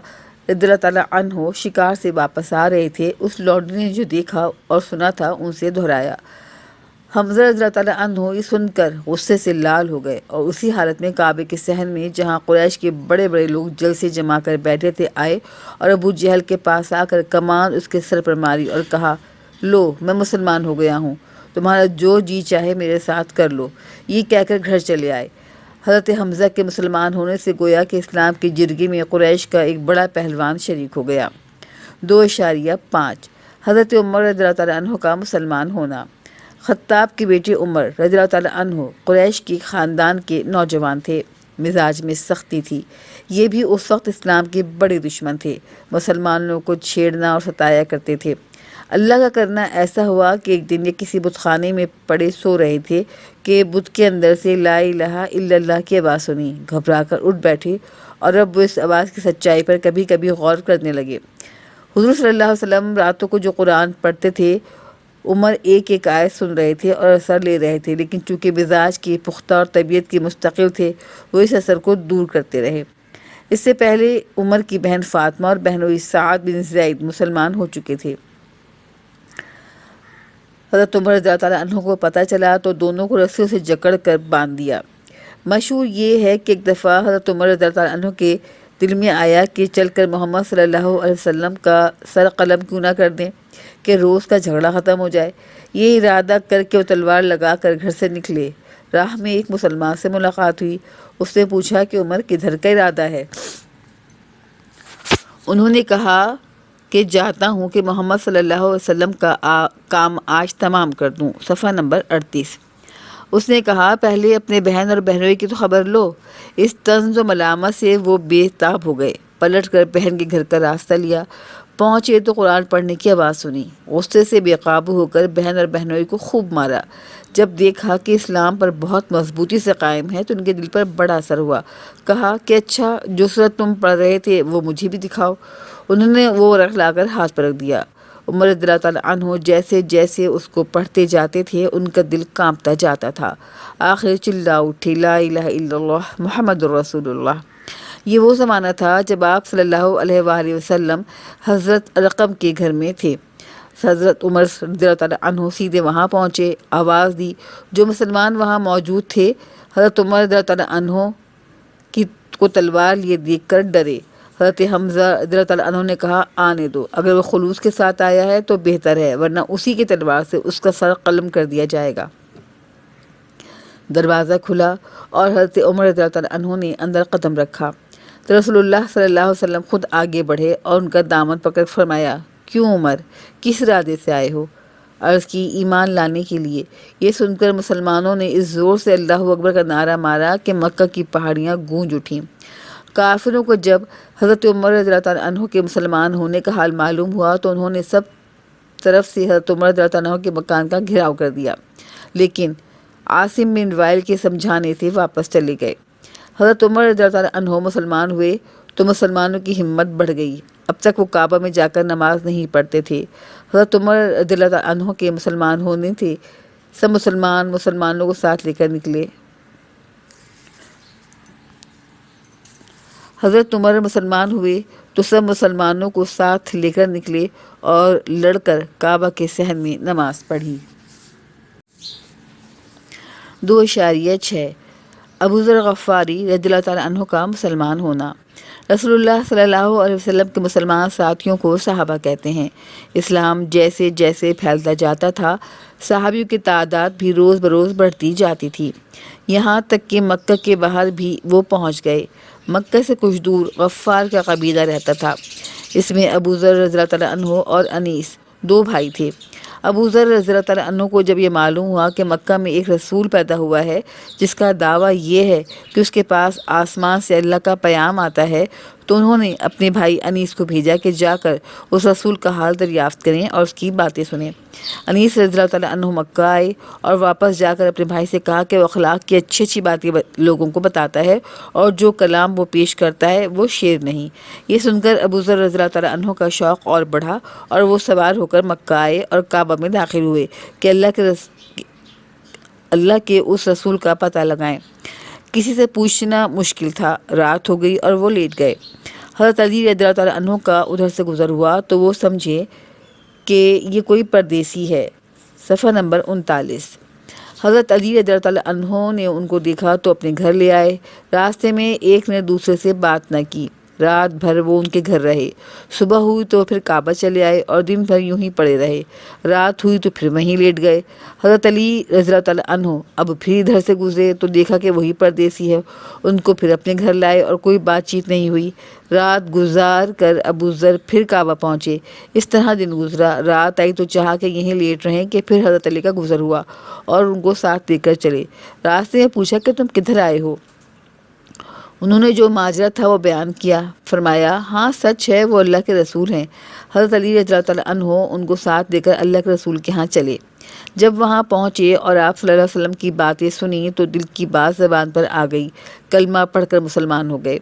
رضی اللہ تعالیٰ عنہ شکار سے واپس آ رہے تھے، اس لونڈی نے جو دیکھا اور سنا تھا ان سے دہرایا۔ حمزہ رضی اللہ تعالیٰ عنہ یہ سن کر غصے سے لال ہو گئے اور اسی حالت میں کعبے کے صحن میں جہاں قریش کے بڑے بڑے لوگ جلسے جما کر بیٹھے تھے آئے اور ابو جہل کے پاس آ کر کمان اس کے سر پر ماری اور کہا، لو میں مسلمان ہو گیا ہوں، تمہارا جو جی چاہے میرے ساتھ کر لو۔ یہ کہہ کر گھر چلے آئے۔ حضرت حمزہ کے مسلمان ہونے سے گویا کہ اسلام کی جرگی میں قریش کا ایک بڑا پہلوان شریک ہو گیا۔ 2.5 حضرت عمر رضی اللہ تعالیٰ عنہ کا مسلمان ہونا۔ خطاب کے بیٹے عمر رضی اللہ تعالیٰ عنہ قریش کی خاندان کے نوجوان تھے، مزاج میں سختی تھی۔ یہ بھی اس وقت اسلام کے بڑے دشمن تھے، مسلمانوں کو چھیڑنا اور ستایا کرتے تھے۔ اللہ کا کرنا ایسا ہوا کہ ایک دن یہ کسی بت خانے میں پڑے سو رہے تھے کہ بت کے اندر سے لا الہ الا اللہ کی آواز سنی، گھبرا کر اٹھ بیٹھے اور اب وہ اس آواز کی سچائی پر کبھی کبھی غور کرنے لگے۔ حضور صلی اللہ علیہ وسلم راتوں کو جو قرآن پڑھتے تھے، عمر ایک ایک آیت سن رہے تھے اور اثر لے رہے تھے، لیکن چونکہ مزاج کے پختہ اور طبیعت کے مستقل تھے، وہ اس اثر کو دور کرتے رہے۔ اس سے پہلے عمر کی بہن فاطمہ اور بہنوئی سعد بن زید مسلمان ہو چکے تھے۔ حضرت عمر رضی اللہ تعالیٰ عنہ کو پتہ چلا تو دونوں کو رسیوں سے جکڑ کر باندھ دیا۔ مشہور یہ ہے کہ ایک دفعہ حضرت عمر رضی اللہ تعالیٰ عنہ کے دل میں آیا کہ چل کر محمد صلی اللہ علیہ وسلم کا سر قلم کیوں نہ کر دیں کہ روز کا جھگڑا ختم ہو جائے۔ یہ ارادہ کر کے وہ تلوار لگا کر گھر سے نکلے۔ راہ میں ایک مسلمان سے ملاقات ہوئی۔ اس نے پوچھا کہ عمر کدھر کا ارادہ ہے؟ انہوں نے کہا کہ جاتا ہوں کہ محمد صلی اللہ علیہ وسلم کا کام آج تمام کر دوں۔ صفحہ نمبر 38۔ اس نے کہا، پہلے اپنے بہن اور بہنوئی کی تو خبر لو۔ اس طنز و ملامت سے وہ بے تاب ہو گئے۔ پلٹ کر بہن کے گھر کا راستہ لیا۔ پہنچے تو قرآن پڑھنے کی آواز سنی۔ غصے سے بے قابو ہو کر بہن اور بہنوئی کو خوب مارا۔ جب دیکھا کہ اسلام پر بہت مضبوطی سے قائم ہے تو ان کے دل پر بڑا اثر ہوا۔ کہا کہ اچھا، جو سورت تم پڑھ رہے تھے وہ مجھے بھی دکھاؤ۔ انہوں نے وہ ورق لا کر ہاتھ پر رکھ دیا۔ عمر رضی اللہ تعالیٰ عنہ جیسے جیسے اس کو پڑھتے جاتے تھے ان کا دل کانپتا جاتا تھا۔ آخر چلا اٹھے، لا الہ الا اللہ محمد الرسول اللہ۔ یہ وہ زمانہ تھا جب آپ صلی اللہ علیہ وآلہ وسلم حضرت رقم کے گھر میں تھے۔ حضرت عمر رضی اللہ تعالیٰ عنہ سیدھے وہاں پہنچے، آواز دی۔ جو مسلمان وہاں موجود تھے حضرت عمر رضی اللہ تعالیٰ عنہ کو تلوار لیے دیکھ کر ڈرے۔ حضرت حمزہ رضی اللہ تعالیٰ عنہ نے کہا آنے دو، اگر وہ خلوص کے ساتھ آیا ہے تو بہتر ہے، ورنہ اسی کی تلوار سے اس کا سر قلم کر دیا جائے گا۔ دروازہ کھلا اور حضرت عمر رضی اللہ تعالیٰ عنہ نے اندر قدم رکھا تو رسول اللہ صلی اللہ علیہ وسلم خود آگے بڑھے اور ان کا دامن پکڑ فرمایا، کیوں عمر، کس ارادے سے آئے ہو؟ عرض کی، ایمان لانے کے لیے۔ یہ سن کر مسلمانوں نے اس زور سے اللہ اکبر کا نعرہ مارا کہ مکہ کی پہاڑیاں گونج اٹھیں۔ کافروں کو جب حضرت عمر رضی اللہ تعالیٰ عنہ کے مسلمان ہونے کا حال معلوم ہوا تو انہوں نے سب طرف سے حضرت عمر رضی اللہ تعالیٰ عنہ کے مکان کا گھیراؤ کر دیا، لیکن عاصم بن وائل کے سمجھانے سے واپس چلے گئے۔ حضرت عمر رضی اللہ تعالیٰ عنہ مسلمان ہوئے تو مسلمانوں کی ہمت بڑھ گئی۔ اب تک وہ کعبہ میں جا کر نماز نہیں پڑھتے تھے۔ حضرت عمر رضی اللہ تعالیٰ عنہ کے مسلمان ہونے تھے سب مسلمانوں کو ساتھ لے کر نکلے۔ حضرت عمر مسلمان ہوئے تو سب مسلمانوں کو ساتھ لے کر نکلے اور لڑ کر کعبہ کے صحن میں نماز پڑھی۔ 2.6 ابو ذر غفاری رضی اللہ تعالیٰ عنہ کا مسلمان ہونا۔ رسول اللہ صلی اللہ علیہ وسلم کے مسلمان ساتھیوں کو صحابہ کہتے ہیں۔ اسلام جیسے جیسے پھیلتا جاتا تھا، صحابیوں کی تعداد بھی روز بروز بڑھتی جاتی تھی، یہاں تک کہ مکہ کے باہر بھی وہ پہنچ گئے۔ مکہ سے کچھ دور غفار کا قبیلہ رہتا تھا، اس میں ابو ذر رضی اللہ تعالیٰ عنہ اور انیس 2 بھائی تھے۔ ابو ذر رضی اللہ تعالیٰ عنہ کو جب یہ معلوم ہوا کہ مکہ میں ایک رسول پیدا ہوا ہے جس کا دعویٰ یہ ہے کہ اس کے پاس آسمان سے اللہ کا پیام آتا ہے، تو انہوں نے اپنے بھائی انیس کو بھیجا کہ جا کر اس رسول کا حال دریافت کریں اور اس کی باتیں سنیں۔ انیس رضی اللہ تعالیٰ عنہ مکہ آئے اور واپس جا کر اپنے بھائی سے کہا کہ وہ اخلاق کی اچھی اچھی باتیں لوگوں کو بتاتا ہے اور جو کلام وہ پیش کرتا ہے وہ شعر نہیں۔ یہ سن کر ابو ذر رضی اللہ تعالیٰ عنہ کا شوق اور بڑھا اور وہ سوار ہو کر مکہ آئے اور کعبہ میں داخل ہوئے کہ اللہ کے اس رسول کا پتہ لگائیں۔ کسی سے پوچھنا مشکل تھا، رات ہو گئی اور وہ لیٹ گئے۔ حضرت علی رضی اللہ تعالیٰ عنہ کا ادھر سے گزر ہوا تو وہ سمجھے کہ یہ کوئی پردیسی ہے۔ صفحہ نمبر 39۔ حضرت علی رضی اللہ تعالیٰ عنہ نے ان کو دیکھا تو اپنے گھر لے آئے۔ راستے میں ایک نے دوسرے سے بات نہ کی، رات بھر وہ ان کے گھر رہے۔ صبح ہوئی تو پھر کعبہ چلے آئے اور دن بھر یوں ہی پڑے رہے۔ رات ہوئی تو پھر وہیں لیٹ گئے۔ حضرت علی رضی اللہ تعالیٰ عنہ اب پھر ادھر سے گزرے تو دیکھا کہ وہی پردیسی ہے، ان کو پھر اپنے گھر لائے اور کوئی بات چیت نہیں ہوئی۔ رات گزار کر ابو ذر پھر کعبہ پہنچے۔ اس طرح دن گزرا، رات آئی تو چاہا کہ یہیں لیٹ رہیں کہ پھر حضرت علی کا گزر ہوا اور ان کو ساتھ لے کر چلے۔ راستے میں پوچھا کہ تم کدھر آئے ہو؟ انہوں نے جو ماجرا تھا وہ بیان کیا۔ فرمایا، ہاں سچ ہے، وہ اللہ کے رسول ہیں۔ حضرت علی رضی اللہ تعالیٰ عنہ ان کو ساتھ دے کر اللہ کے رسول کے ہاں چلے۔ جب وہاں پہنچے اور آپ صلی اللہ علیہ وسلم کی باتیں سنی تو دل کی بات زبان پر آ گئی، کلمہ پڑھ کر مسلمان ہو گئے۔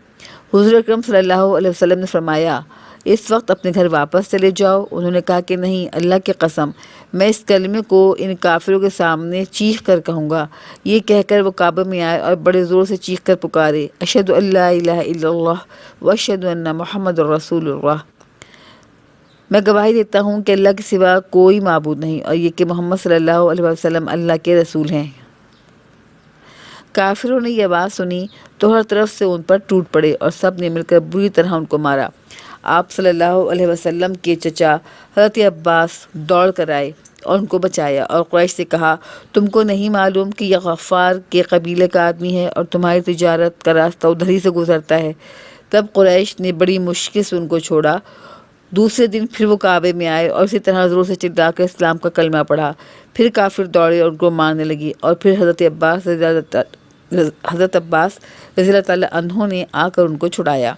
حضور اکرم صلی اللہ علیہ وسلم نے فرمایا، اس وقت اپنے گھر واپس چلے جاؤ۔ انہوں نے کہا کہ نہیں، اللہ کی قسم، میں اس کلمے کو ان کافروں کے سامنے چیخ کر کہوں گا۔ یہ کہہ کر وہ کعبہ میں آئے اور بڑے زور سے چیخ کر پکارے، اشہد ان لا الہ الا اللہ واشہد ان محمد رسول اللہ، میں گواہی دیتا ہوں کہ اللہ کے سوا کوئی معبود نہیں اور یہ کہ محمد صلی اللہ علیہ وسلم اللہ کے رسول ہیں۔ کافروں نے یہ بات سنی تو ہر طرف سے ان پر ٹوٹ پڑے اور سب نے مل کر بری طرح ان کو مارا۔ آپ صلی اللہ علیہ وسلم کے چچا حضرت عباس دوڑ کر آئے اور ان کو بچایا اور قریش سے کہا، تم کو نہیں معلوم کہ یہ غفار کے قبیلے کا آدمی ہے اور تمہاری تجارت کا راستہ ادھر ہی سے گزرتا ہے؟ تب قریش نے بڑی مشکل سے ان کو چھوڑا۔ دوسرے دن پھر وہ کعبے میں آئے اور اسی طرح زور سے چلا کر اسلام کا کلمہ پڑھا۔ پھر کافر دوڑے اور ان کو مارنے لگے اور پھر حضرت عباس رضی اللہ تعالیٰ عنہ نے آ کر ان کو چھڑایا۔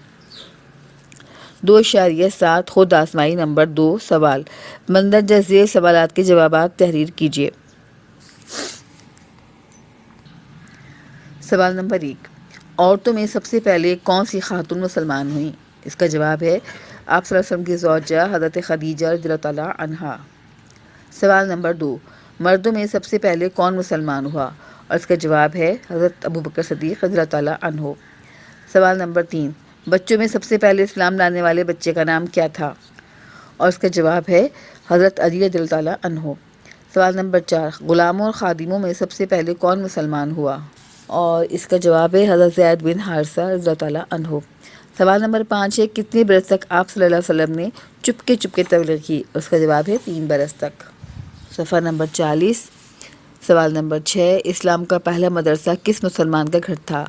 2.7 خود آزمائی نمبر 2 سوال، مندرجہ ذیل سوالات کے جوابات تحریر کیجیے۔ سوال نمبر 1، عورتوں میں سب سے پہلے کون سی خاتون مسلمان ہوئیں؟ اس کا جواب ہے آپ صلی اللہ علیہ وسلم کی زوجہ حضرت خدیجہ رضی اللہ تعالیٰ عنہا۔ سوال نمبر 2، مردوں میں سب سے پہلے کون مسلمان ہوا؟ اور اس کا جواب ہے حضرت ابو بکر صدیق رضی اللہ تعالیٰ عنہ۔ سوال نمبر 3، بچوں میں سب سے پہلے اسلام لانے والے بچے کا نام کیا تھا؟ اور اس کا جواب ہے حضرت علی رضی اللہ تعالیٰ عنہ۔ سوال نمبر 4، غلاموں اور خادموں میں سب سے پہلے کون مسلمان ہوا؟ اور اس کا جواب ہے حضرت زید بن حارثہ رضی اللہ تعالیٰ عنہ۔ سوال نمبر 5 ہے، کتنے برس تک آپ صلی اللہ علیہ وسلم نے چپکے چپکے تبلیغ کی؟ اس کا جواب ہے 3 برس تک۔ صفحہ نمبر 40۔ سوال نمبر 6، اسلام کا پہلا مدرسہ کس مسلمان کا گھر تھا؟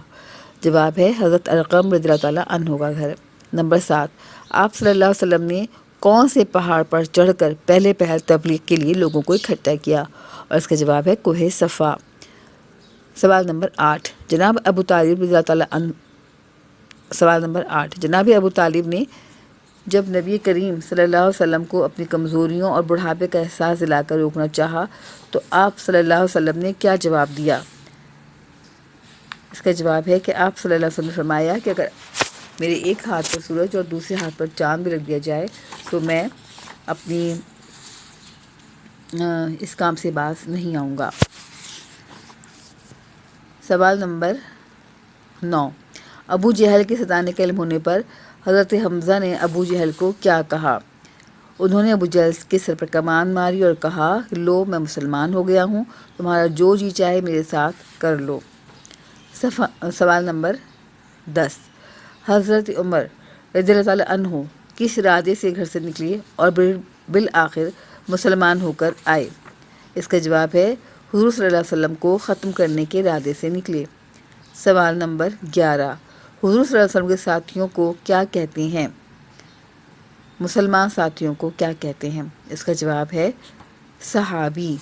جواب ہے حضرت ارقم رضی اللہ تعالیٰ عنہ کا گھر۔ نمبر 7، آپ صلی اللہ علیہ وسلم نے کون سے پہاڑ پر چڑھ کر پہلے تبلیغ کے لیے لوگوں کو اکٹھا کیا؟ اور اس کا جواب ہے کوہ صفا۔ سوال نمبر 8، جناب ابو طالب رضی اللہ تعالیٰ عنہ۔ سوال نمبر 8، جناب ابو طالب نے جب نبی کریم صلی اللہ علیہ وسلم کو اپنی کمزوریوں اور بڑھاپے کا احساس دلا کر روکنا چاہا تو آپ صلی اللہ علیہ وسلم نے کیا جواب دیا؟ اس کا جواب ہے کہ آپ صلی اللہ علیہ وسلم نے فرمایا کہ اگر میرے ایک ہاتھ پر سورج اور دوسرے ہاتھ پر چاند بھی رکھ دیا جائے تو میں اپنی اس کام سے باز نہیں آؤں گا۔ سوال نمبر 9، ابو جہل کے ستانے کا علم ہونے پر حضرت حمزہ نے ابو جہل کو کیا کہا؟ انہوں نے ابو جہل کے سر پر کمان ماری اور کہا، لو میں مسلمان ہو گیا ہوں، تمہارا جو جی چاہے میرے ساتھ کر لو۔ سوال نمبر 10، حضرت عمر رضی اللہ تعالیٰ عنہ کس ارادے سے گھر سے نکلے اور بالآخر مسلمان ہو کر آئے؟ اس کا جواب ہے حضور صلی اللہ علیہ وسلم کو ختم کرنے کے ارادے سے نکلے۔ سوال نمبر 11، حضور صلی اللہ علیہ وسلم کے ساتھیوں کو کیا کہتے ہیں؟ مسلمان ساتھیوں کو کیا کہتے ہیں؟ اس کا جواب ہے صحابی،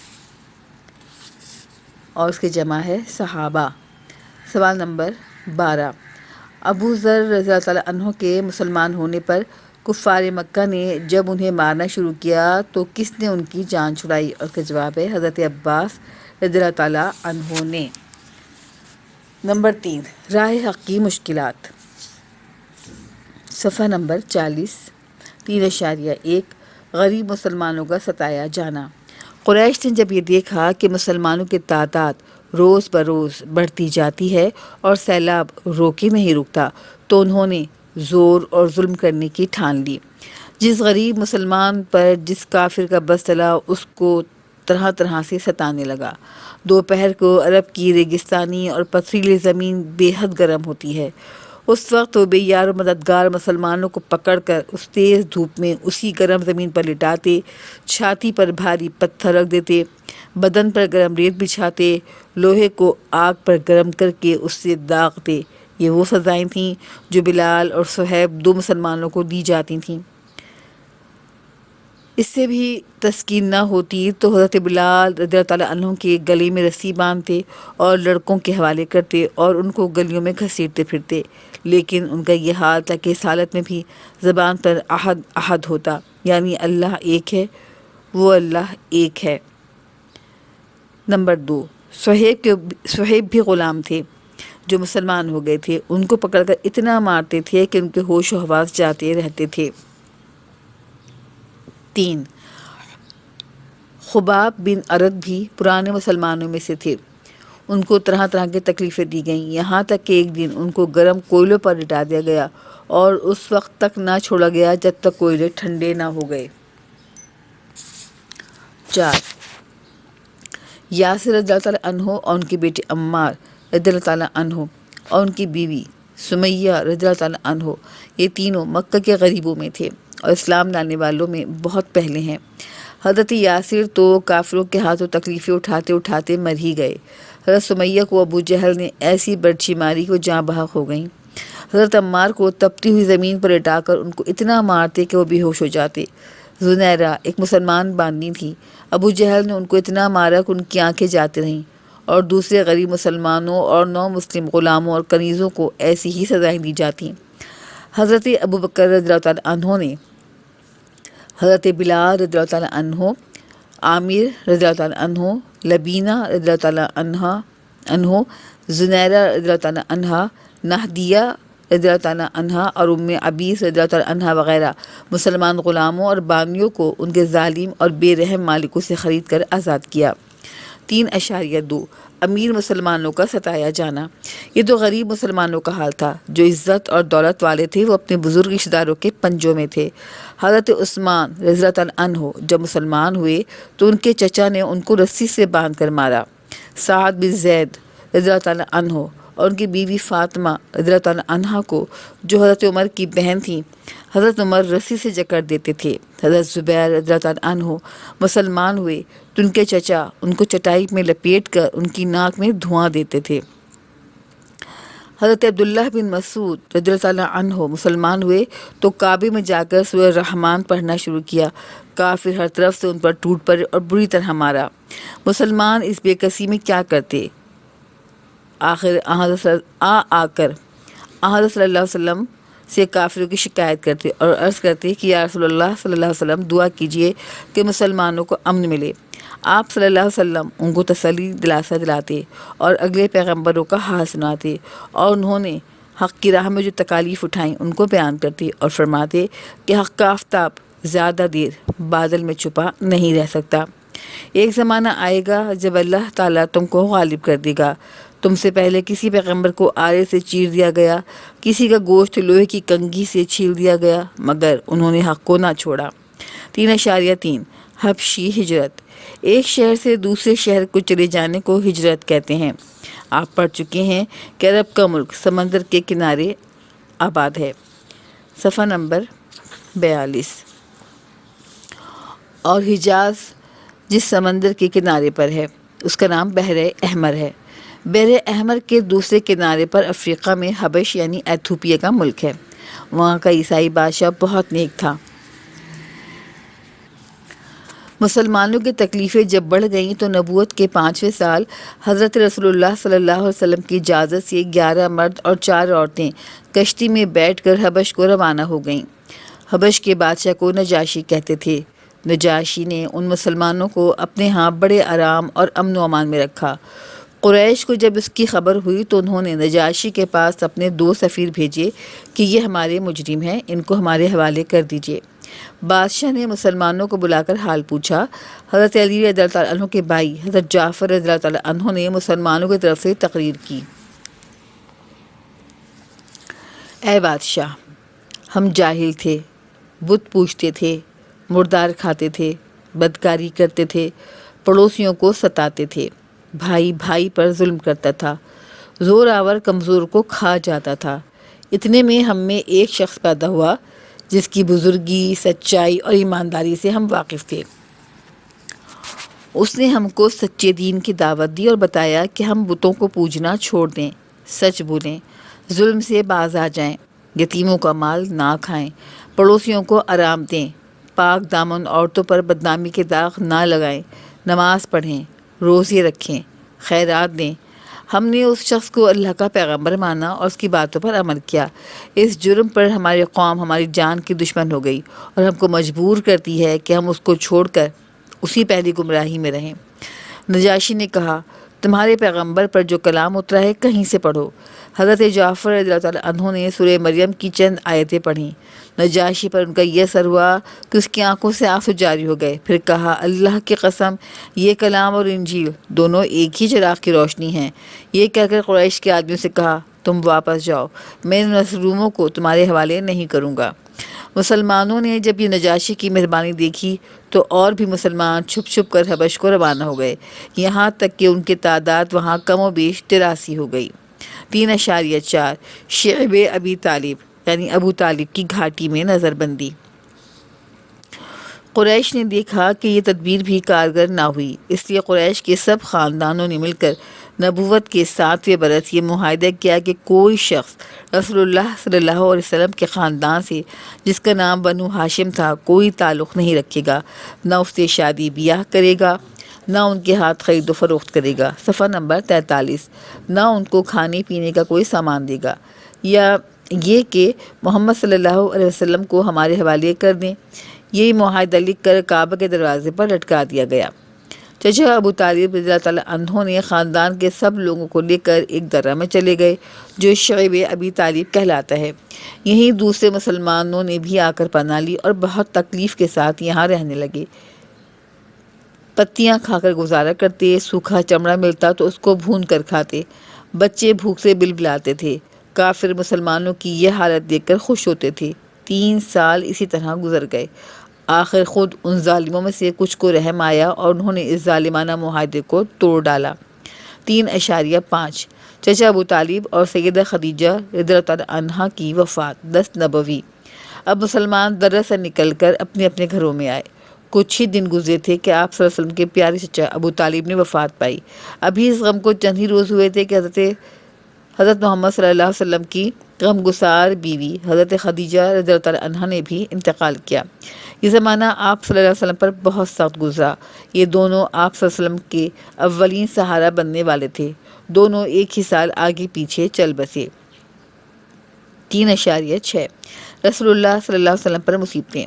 اور اس کی جمع ہے صحابہ۔ سوال نمبر 12، ابو ذر رضی اللہ تعالیٰ عنہ کے مسلمان ہونے پر کفار مکہ نے جب انہیں مارنا شروع کیا تو کس نے ان کی جان چھڑائی؟ اور اس کا جواب ہے حضرت عباس رضی اللہ تعالیٰ عنہ نے۔ نمبر 3، راہ حق کی مشکلات۔ صفحہ نمبر 40، 3.1، غریب مسلمانوں کا ستایا جانا۔ قریش نے جب یہ دیکھا کہ مسلمانوں کی تعداد روز بروز بڑھتی جاتی ہے اور سیلاب روکے نہیں رکتا تو انہوں نے زور اور ظلم کرنے کی ٹھان لی۔ جس غریب مسلمان پر جس کافر کا بس چلا اس کو طرح طرح سے ستانے لگا۔ دوپہر کو عرب کی ریگستانی اور پتھریلی زمین بے حد گرم ہوتی ہے۔ اس وقت وہ بے یار و مددگار مسلمانوں کو پکڑ کر اس تیز دھوپ میں اسی گرم زمین پر لٹاتے، چھاتی پر بھاری پتھر رکھ دیتے، بدن پر گرم ریت بچھاتے، لوہے کو آگ پر گرم کر کے اس سے داغتے۔ یہ وہ سزائیں تھیں جو بلال اور صہیب 2 مسلمانوں کو دی جاتی تھیں۔ اس سے بھی تسکین نہ ہوتی تو حضرت بلال رضی اللہ تعالیٰ عنہ کے گلے میں رسی باندھتے اور لڑکوں کے حوالے کرتے اور ان کو گلیوں میں گھسیٹتے پھرتے، لیکن ان کا یہ حال تھا کہ اس حالت میں بھی زبان پر احد احد ہوتا، یعنی اللہ ایک ہے، وہ اللہ ایک ہے۔ نمبر 2، صہیب بھی غلام تھے جو مسلمان ہو گئے تھے، ان کو پکڑ کر اتنا مارتے تھے کہ ان کے ہوش و حواس جاتے رہتے تھے۔ 3، خباب بن ارد بھی پرانے مسلمانوں میں سے تھے، ان کو طرح طرح کی تکلیفیں دی گئیں، یہاں تک کہ ایک دن ان کو گرم کوئلوں پر لٹا دیا گیا اور اس وقت تک نہ چھوڑا گیا جب تک کوئلے ٹھنڈے نہ ہو گئے۔ 4، یاسر رضی اللہ تعالیٰ عنہ اور ان کے بیٹے عمار رضی اللہ تعالیٰ عنہ اور ان کی بیوی سمیہ رضی اللہ تعالیٰ عنہ، یہ تینوں مکہ کے غریبوں میں تھے اور اسلام لانے والوں میں بہت پہلے ہیں۔ حضرت یاسر تو کافروں کے ہاتھوں تکلیفیں اٹھاتے اٹھاتے مر ہی گئے۔ حضرت سمیہ کو ابو جہل نے ایسی برچھی ماری کہ وہ جاں بحق ہو گئیں۔ حضرت عمار کو تپتی ہوئی زمین پر لٹا کر ان کو اتنا مارتے کہ وہ بے ہوش ہو جاتے۔ زنیرہ ایک مسلمان باندنی تھی، ابو جہل نے ان کو اتنا مارا کہ ان کی آنکھیں جاتی رہیں، اور دوسرے غریب مسلمانوں اور نو مسلم غلاموں اور کنیزوں کو ایسی ہی سزائیں دی جاتیں۔ حضرت ابو بکر رضی اللہ تعالیٰ عنہ نے حضرت بلال رضی اللہ تعالیٰ عنہ، عامر رضی اللہ تعالیٰ عنہ، لبینہ رضی اللہ تعالیٰ عنہ، زنیرہ رضی اللہ تعالیٰ عنہ، نہدیہ رضی اللہ تعالیٰ عنہ اور ام عبیس رضی اللہ تعالیٰ عنہ وغیرہ مسلمان غلاموں اور بانیوں کو ان کے ظالم اور بے رحم مالکوں سے خرید کر آزاد کیا۔ 3.2، امیر مسلمانوں کا ستایا جانا۔ یہ تو غریب مسلمانوں کا حال تھا۔ جو عزت اور دولت والے تھے وہ اپنے بزرگ رشتہ داروں کے پنجوں میں تھے۔ حضرت عثمان رضی اللہ تعالیٰ عنہ جب مسلمان ہوئے تو ان کے چچا نے ان کو رسی سے باندھ کر مارا۔ سعد بن زید رضی اللہ تعالیٰ عنہ اور ان کی بیوی فاطمہ رضی اللہ تعالیٰ عنہ کو، جو حضرت عمر کی بہن تھیں، حضرت عمر رسی سے جکڑ دیتے تھے۔ حضرت زبیر رضی اللہ تعالیٰ عنہ مسلمان ہوئے تو ان کے چچا ان کو چٹائی میں لپیٹ کر ان کی ناک میں دھواں دیتے تھے۔ حضرت عبداللہ بن مسعود رضی اللہ تعالیٰ عنہ مسلمان ہوئے تو کعبے میں جا کر سورہ رحمان پڑھنا شروع کیا۔ کافر ہر طرف سے ان پر ٹوٹ پڑے اور بری طرح مارا۔ مسلمان اس بے کسی میں کیا کرتے؟ آخر حضرت صلی اللہ علیہ وسلم سے کافروں کی شکایت کرتے اور عرض کرتے کہ یا رسول اللہ صلی اللہ علیہ وسلم دعا کیجئے کہ مسلمانوں کو امن ملے۔ آپ صلی اللہ علیہ وسلم ان کو تسلی دلاسا دلاتے اور اگلے پیغمبروں کا حال سناتے، اور انہوں نے حق کی راہ میں جو تکالیف اٹھائیں ان کو بیان کرتے اور فرماتے کہ حق کا آفتاب زیادہ دیر بادل میں چھپا نہیں رہ سکتا۔ ایک زمانہ آئے گا جب اللہ تعالیٰ تم کو غالب کر دے گا۔ تم سے پہلے کسی پیغمبر کو آرے سے چیر دیا گیا، کسی کا گوشت لوہے کی کنگھی سے چھیل دیا گیا، مگر انہوں نے حق کو نہ چھوڑا۔ 3.3 حبشی ہجرت۔ ایک شہر سے دوسرے شہر کو چلے جانے کو ہجرت کہتے ہیں۔ آپ پڑھ چکے ہیں کہ عرب کا ملک سمندر کے کنارے آباد ہے۔ صفحہ نمبر 42۔ اور حجاز جس سمندر کے کنارے پر ہے اس کا نام بحر احمر ہے۔ بحر احمر کے دوسرے کنارے پر افریقہ میں حبش یعنی ایتھوپیا کا ملک ہے۔ وہاں کا عیسائی بادشاہ بہت نیک تھا۔ مسلمانوں کی تکلیفیں جب بڑھ گئیں تو نبوت کے 5ویں سال حضرت رسول اللہ صلی اللہ علیہ وسلم کی اجازت سے 11 مرد اور 4 عورتیں کشتی میں بیٹھ کر حبش کو روانہ ہو گئیں۔ حبش کے بادشاہ کو نجاشی کہتے تھے۔ نجاشی نے ان مسلمانوں کو اپنے ہاں بڑے آرام اور امن و امان میں رکھا۔ قریش کو جب اس کی خبر ہوئی تو انہوں نے نجاشی کے پاس اپنے 2 سفیر بھیجے کہ یہ ہمارے مجرم ہیں، ان کو ہمارے حوالے کر دیجیے۔ بادشاہ نے مسلمانوں کو بلا کر حال پوچھا۔ حضرت علی رضی اللہ تعالیٰ عنہ کے بھائی حضرت جعفر رضی اللہ تعالیٰ عنہ نے مسلمانوں کی طرف سے تقریر کی۔ اے بادشاہ، ہم جاہل تھے، بت پوجتے تھے، مردار کھاتے تھے، بدکاری کرتے تھے، پڑوسیوں کو ستاتے تھے، بھائی بھائی پر ظلم کرتا تھا، زور آور کمزور کو کھا جاتا تھا۔ اتنے میں ہم میں ایک شخص پیدا ہوا جس کی بزرگی، سچائی اور ایمانداری سے ہم واقف تھے۔ اس نے ہم کو سچے دین کی دعوت دی اور بتایا کہ ہم بتوں کو پوجنا چھوڑ دیں، سچ بولیں، ظلم سے باز آ جائیں، یتیموں کا مال نہ کھائیں، پڑوسیوں کو آرام دیں، پاک دامن عورتوں پر بدنامی کے داغ نہ لگائیں، نماز پڑھیں، روزے رکھیں، خیرات دیں۔ ہم نے اس شخص کو اللہ کا پیغمبر مانا اور اس کی باتوں پر عمل کیا۔ اس جرم پر ہماری قوم ہماری جان کی دشمن ہو گئی اور ہم کو مجبور کرتی ہے کہ ہم اس کو چھوڑ کر اسی پہلی گمراہی میں رہیں۔ نجاشی نے کہا، تمہارے پیغمبر پر جو کلام اترا ہے کہیں سے پڑھو۔ حضرت جعفر رضی اللہ تعالیٰ عنہ نے سورہ مریم کی چند آیتیں پڑھیں۔ نجاشی پر ان کا یہ اثر ہوا کہ اس کی آنکھوں سے آنسو جاری ہو گئے۔ پھر کہا، اللہ کی قسم، یہ کلام اور انجیل دونوں ایک ہی چراغ کی روشنی ہیں۔ یہ کہہ کر قریش کے آدمیوں سے کہا، تم واپس جاؤ، میں ان مظلوموں کو تمہارے حوالے نہیں کروں گا۔ مسلمانوں نے جب یہ نجاشی کی مہربانی دیکھی تو اور بھی مسلمان چھپ چھپ کر حبش کو روانہ ہو گئے، یہاں تک کہ ان کی تعداد وہاں کم و بیش 83 ہو گئی۔ 3.4 شعب ابی طالب یعنی ابو طالب کی گھاٹی میں نظر بندی۔ قریش نے دیکھا کہ یہ تدبیر بھی کارگر نہ ہوئی، اس لیے قریش کے سب خاندانوں نے مل کر نبوت کے 7ویں برس یہ معاہدہ کیا کہ کوئی شخص رسول اللہ صلی اللہ علیہ وسلم کے خاندان سے جس کا نام بنو ہاشم تھا کوئی تعلق نہیں رکھے گا، نہ اس سے شادی بیاہ کرے گا، نہ ان کے ہاتھ خرید و فروخت کرے گا۔ صفحہ نمبر 43۔ نہ ان کو کھانے پینے کا کوئی سامان دے گا، یا یہ کہ محمد صلی اللہ علیہ وسلم کو ہمارے حوالے کر دیں۔ یہی معاہدہ لکھ کر کعبہ کے دروازے پر لٹکا دیا گیا۔ چچا ابو طالب رضی اللہ تعالیٰ عنہ نے خاندان کے سب لوگوں کو لے کر ایک درہ میں چلے گئے جو شعب ابی طالب کہلاتا ہے۔ یہیں دوسرے مسلمانوں نے بھی آ کر پناہ لی اور بہت تکلیف کے ساتھ یہاں رہنے لگے۔ 4 شعب ابی طالب یعنی ابو طالب کی گھاٹی میں نظر بندی۔ قریش نے دیکھا کہ یہ تدبیر بھی کارگر نہ ہوئی، اس لیے قریش کے سب خاندانوں نے مل کر نبوت کے 7ویں برس یہ معاہدہ کیا کہ کوئی شخص رسول اللہ صلی اللہ علیہ وسلم کے خاندان سے جس کا نام بنو ہاشم تھا کوئی تعلق نہیں رکھے گا، نہ اس سے شادی بیاہ کرے گا، نہ ان کے ہاتھ خرید و فروخت کرے گا۔ صفحہ نمبر 44۔ پتیاں کھا کر گزارا کرتے، سوکھا چمڑا ملتا تو اس کو بھون کر کھاتے، بچے بھوک سے بلبلاتے تھے، کافر مسلمانوں کی یہ حالت دیکھ کر خوش ہوتے تھے۔ 3 سال اسی طرح گزر گئے۔ آخر خود ان ظالموں میں سے کچھ کو رحم آیا اور انہوں نے اس ظالمانہ معاہدے کو توڑ ڈالا۔ 3.5 چچا ابو طالب اور سیدہ خدیجہ رضی اللہ تعالیٰ عنہا کی وفات 10 نبوی۔ اب مسلمان درہ سے نکل کر اپنے اپنے گھروں میں آئے۔ کچھ ہی دن گزرے تھے کہ آپ صلی اللہ علیہ وسلم کے پیارے چچا ابو طالب نے وفات پائی۔ ابھی اس غم کو چند ہی روز ہوئے تھے کہ حضرت محمد صلی اللہ علیہ وسلم کی غم گسار بیوی حضرت خدیجہ رضی اللہ تعالیٰ عنہا نے بھی انتقال کیا۔ یہ زمانہ آپ صلی اللہ علیہ وسلم پر بہت سخت گزرا۔ یہ دونوں آپ صلی اللہ علیہ وسلم کے اولین سہارا بننے والے تھے۔ دونوں ایک ہی سال آگے پیچھے چل بسے۔ 3.6 رسول اللہ صلی اللہ علیہ وسلم پر مصیبتیں۔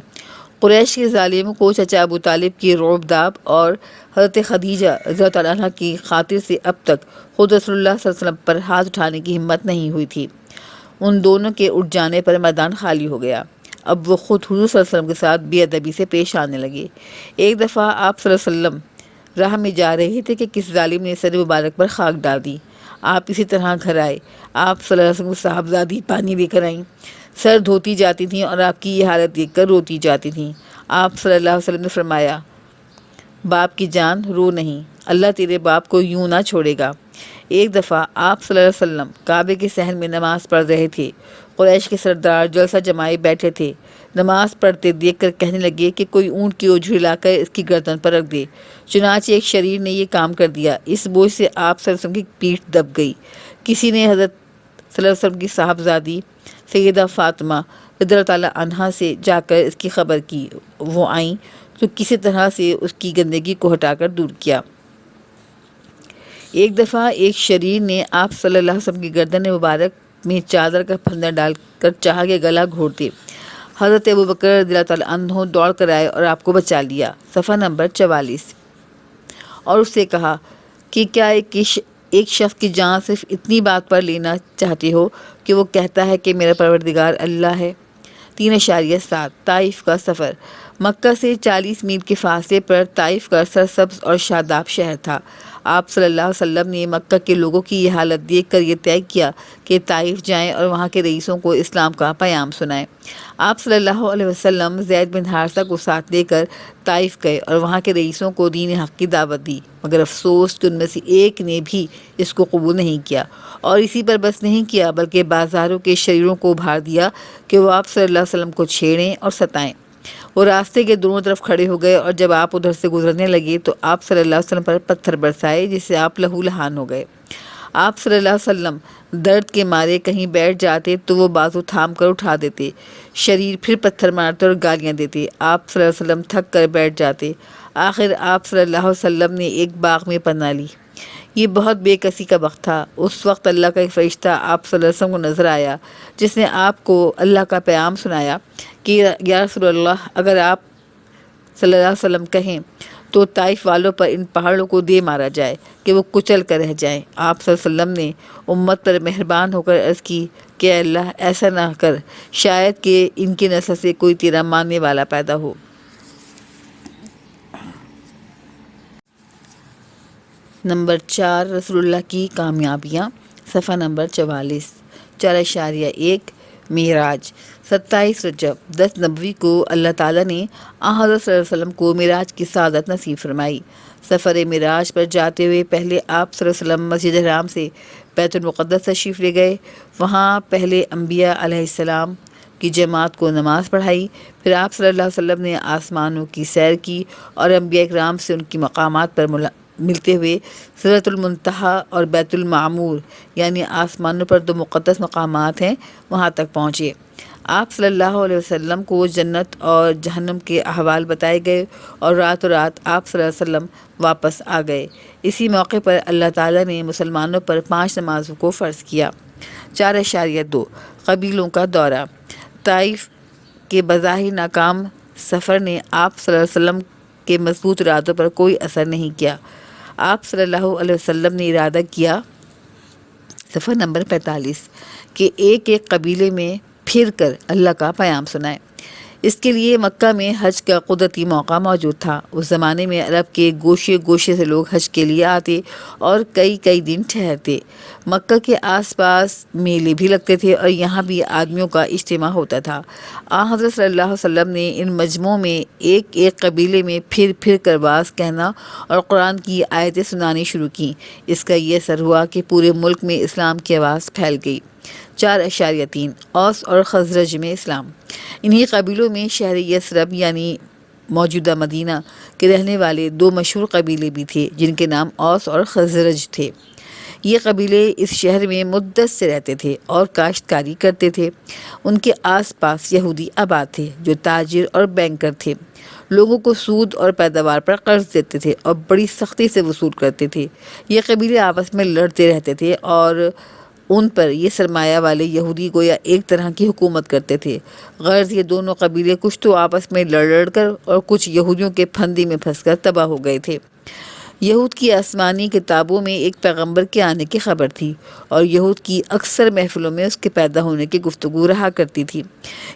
قریش کے ظالموں کو چچا ابو طالب کی رعب داب اور حضرت خدیجہ رضی اللہ تعالیٰ عنہ کی خاطر سے اب تک خود رسول اللہ صلی اللہ علیہ وسلم پر ہاتھ اٹھانے کی ہمت نہیں ہوئی تھی۔ ان دونوں کے اٹھ جانے پر میدان خالی ہو گیا۔ اب وہ خود حضور صلی اللہ علیہ وسلم کے ساتھ بے ادبی سے پیش آنے لگے۔ ایک دفعہ آپ صلی اللہ علیہ وسلم راہ میں جا رہے تھے کہ کس ظالم نے سر مبارک پر خاک ڈال دی۔ آپ اسی طرح گھر آئے۔ آپ صلی اللہ علیہ وسلم صاحبزادی پانی لے کر آئیں، سر دھوتی جاتی تھیں اور آپ کی یہ حالت دیکھ کر روتی جاتی تھیں۔ آپ صلی اللہ علیہ وسلم نے فرمایا، باپ کی جان رو نہیں، اللہ تیرے باپ کو یوں نہ چھوڑے گا۔ ایک دفعہ آپ صلی اللہ علیہ وسلم کعبے کے صحن میں نماز پڑھ رہے تھے۔ قریش کے سردار جلسہ جمائے بیٹھے تھے۔ نماز پڑھتے دیکھ کر کہنے لگے کہ کوئی اونٹ کی اوجھڑی لا کر اس کی گردن پر رکھ دے۔ چنانچہ ایک شریر نے یہ کام کر دیا۔ اس بوجھ سے آپ صلی اللہ علیہ وسلم کی پیٹھ دب گئی۔ کسی نے حضرت صلی اللہ علیہ وسلم کی صاحبزادی سیدہ فاطمہ رضی اللہ تعالیٰ عنہا سے جا کر اس کی خبر کی۔ وہ آئیں تو کسی طرح سے اس کی گندگی کو ہٹا کر دور کیا۔ ایک دفعہ ایک شریر نے آپ صلی اللہ علیہ وسلم کی گردن مبارک میں چادر کا پھندا ڈال کر چاہا کہ گلا گھونٹ دے۔ حضرت ابوبکر رضی اللہ تعالیٰ عنہ دوڑ کر آئے اور آپ کو بچا لیا۔ صفحہ نمبر 44۔ اور اس سے کہا کہ کیا ایک شخص کی جان صرف اتنی بات پر لینا چاہتے ہو کہ وہ کہتا ہے کہ میرا پروردگار اللہ ہے۔ 3.7 طائف کا سفر۔ مکہ سے 40 میل کے فاصلے پر طائف کا سرسبز اور شاداب شہر تھا۔ آپ صلی اللہ علیہ وسلم نے مکہ کے لوگوں کی یہ حالت دیکھ کر یہ طے کیا کہ طائف جائیں اور وہاں کے رئیسوں کو اسلام کا پیام سنائیں۔ آپ صلی اللہ علیہ وسلم زید بن حارثہ کو ساتھ لے کر طائف گئے اور وہاں کے رئیسوں کو دین حق کی دعوت دی، مگر افسوس کہ ان میں سے ایک نے بھی اس کو قبول نہیں کیا، اور اسی پر بس نہیں کیا بلکہ بازاروں کے شریروں کو ابھار دیا کہ وہ آپ صلی اللہ علیہ وسلم کو چھیڑیں اور ستائیں۔ وہ راستے کے دونوں طرف کھڑے ہو گئے اور جب آپ ادھر سے گزرنے لگے تو آپ صلی اللہ علیہ وسلم پر پتھر برسائے، جس سے آپ لہو لہان ہو گئے۔ آپ صلی اللہ علیہ وسلم درد کے مارے کہیں بیٹھ جاتے تو وہ بازو تھام کر اٹھا دیتے، شریر پھر پتھر مارتے اور گالیاں دیتے۔ آپ صلی اللہ علیہ وسلم تھک کر بیٹھ جاتے۔ آخر آپ صلی اللہ علیہ وسلم نے ایک باغ میں پناہ لی۔ یہ بہت بے کسی کا وقت تھا۔ اس وقت اللہ کا ایک فرشتہ آپ صلی اللہ علیہ وسلم کو نظر آیا، جس نے آپ کو اللہ کا پیام سنایا کہ یا رسول اللہ، اگر آپ صلی اللہ علیہ وسلم کہیں تو طائف والوں پر ان پہاڑوں کو دے مارا جائے کہ وہ کچل کر رہ جائیں۔ آپ صلی اللہ علیہ وسلم نے امت پر مہربان ہو کر عرض کی کہ اے اللہ ایسا نہ کر، شاید کہ ان کی نسل سے کوئی تیرا ماننے والا پیدا ہو۔ نمبر 4 رسول اللہ کی کامیابیاں۔ صفحہ نمبر 44۔ 4.1 معراج۔ 27 رجب 10 نبوی کو اللہ تعالیٰ نے حضرت صلی اللہ علیہ وسلم کو معراج کی سعادت نصیب فرمائی۔ سفر معراج پر جاتے ہوئے پہلے آپ صلی اللہ علیہ وسلم مسجد حرام سے بیت المقدس تشریف لے گئے۔ وہاں پہلے انبیاء علیہ السلام کی جماعت کو نماز پڑھائی، پھر آپ صلی اللہ علیہ وسلم نے آسمانوں کی سیر کی اور انبیاء اکرام سے ان کی مقامات پر ملتے ہوئے سدرۃ المنتہا اور بیت المعمور، یعنی آسمانوں پر 2 مقدس مقامات ہیں، وہاں تک پہنچے۔ آپ صلی اللہ علیہ وسلم کو جنت اور جہنم کے احوال بتائے گئے اور راتوں رات آپ صلی اللہ علیہ وسلم واپس آ گئے۔ اسی موقع پر اللہ تعالیٰ نے مسلمانوں پر 5 نمازوں کو فرض کیا۔ 4.2 قبیلوں کا دورہ۔ طائف کے بظاہر ناکام سفر نے آپ صلی اللہ علیہ وسلم کے مضبوط ارادوں پر کوئی اثر نہیں کیا۔ آپ صلی اللہ علیہ وسلم نے ارادہ کیا، صفحہ نمبر 45، کہ ایک ایک قبیلے میں پھر کر اللہ کا پیام سنائے۔ اس کے لیے مکہ میں حج کا قدرتی موقع موجود تھا۔ اس زمانے میں عرب کے گوشے گوشے سے لوگ حج کے لیے آتے اور کئی دن ٹھہرتے۔ مکہ کے آس پاس میلے بھی لگتے تھے اور یہاں بھی آدمیوں کا اجتماع ہوتا تھا۔ حضرت صلی اللہ علیہ وسلم نے ان مجمعوں میں ایک قبیلے میں پھر کر واعظ کہنا اور قرآن کی آیتیں سنانی شروع کی۔ اس کا یہ اثر ہوا کہ پورے ملک میں اسلام کی آواز پھیل گئی۔ 4.3 اوس اور خزرج میں اسلام۔ انہی قبیلوں میں شہر یثرب یعنی موجودہ مدینہ کے رہنے والے 2 مشہور قبیلے بھی تھے جن کے نام اوس اور خزرج تھے۔ یہ قبیلے اس شہر میں مدت سے رہتے تھے اور کاشتکاری کرتے تھے۔ ان کے آس پاس یہودی آباد تھے جو تاجر اور بینکر تھے۔ لوگوں کو سود اور پیداوار پر قرض دیتے تھے اور بڑی سختی سے وصول کرتے تھے۔ یہ قبیلے آپس میں لڑتے رہتے تھے اور ان پر یہ سرمایہ والے یہودی گویا ایک طرح کی حکومت کرتے تھے۔ غرض یہ دونوں قبیلے کچھ تو آپس میں لڑ کر اور کچھ یہودیوں کے پھندے میں پھنس کر تباہ ہو گئے تھے۔ یہود کی آسمانی کتابوں میں ایک پیغمبر کے آنے کی خبر تھی اور یہود کی اکثر محفلوں میں اس کے پیدا ہونے کی گفتگو رہا کرتی تھی۔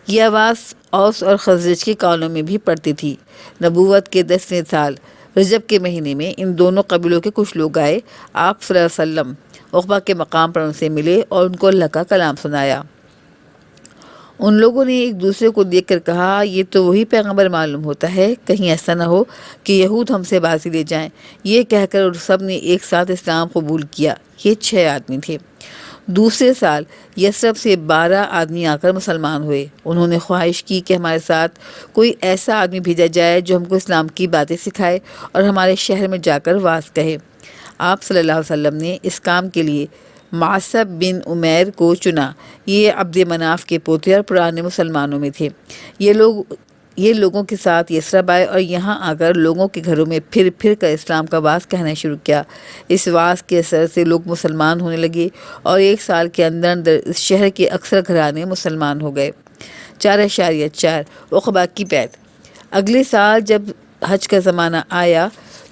یہ آواز اوس اور خزرج کے کانوں میں بھی پڑتی تھی۔ نبوت کے 10ویں سال رجب کے مہینے میں ان دونوں قبیلوں کے کچھ لوگ آئے۔ آپ صلی اللہ علیہ وسلم عقبہ کے مقام پر ان سے ملے اور ان کو اللہ کا کلام سنایا۔ ان لوگوں نے ایک دوسرے کو دیکھ کر کہا، یہ تو وہی پیغمبر معلوم ہوتا ہے، کہیں ایسا نہ ہو کہ یہود ہم سے بازی لے جائیں۔ یہ کہہ کر سب نے ایک ساتھ اسلام قبول کیا۔ یہ 6 آدمی تھے۔ دوسرے سال یثرب سے 12 آدمی آ کر مسلمان ہوئے۔ انہوں نے خواہش کی کہ ہمارے ساتھ کوئی ایسا آدمی بھیجا جائے جو ہم کو اسلام کی باتیں سکھائے اور ہمارے شہر میں جا کر واعظ کہے۔ آپ صلی اللہ علیہ وسلم نے اس کام کے لیے معصب بن عمیر کو چنا۔ یہ عبد مناف کے پوتے اور پرانے مسلمانوں میں تھے۔ یہ لوگوں کے ساتھ یثرب آئے اور یہاں آ کر لوگوں کے گھروں میں پھر کر اسلام کا واعظ کہنا شروع کیا۔ اس واعظ کے اثر سے لوگ مسلمان ہونے لگے اور 1 سال کے اندر اس شہر کے اکثر گھرانے مسلمان ہو گئے۔ 4.4 عقبہ کی بیعت۔ اگلے سال جب حج کا زمانہ آیا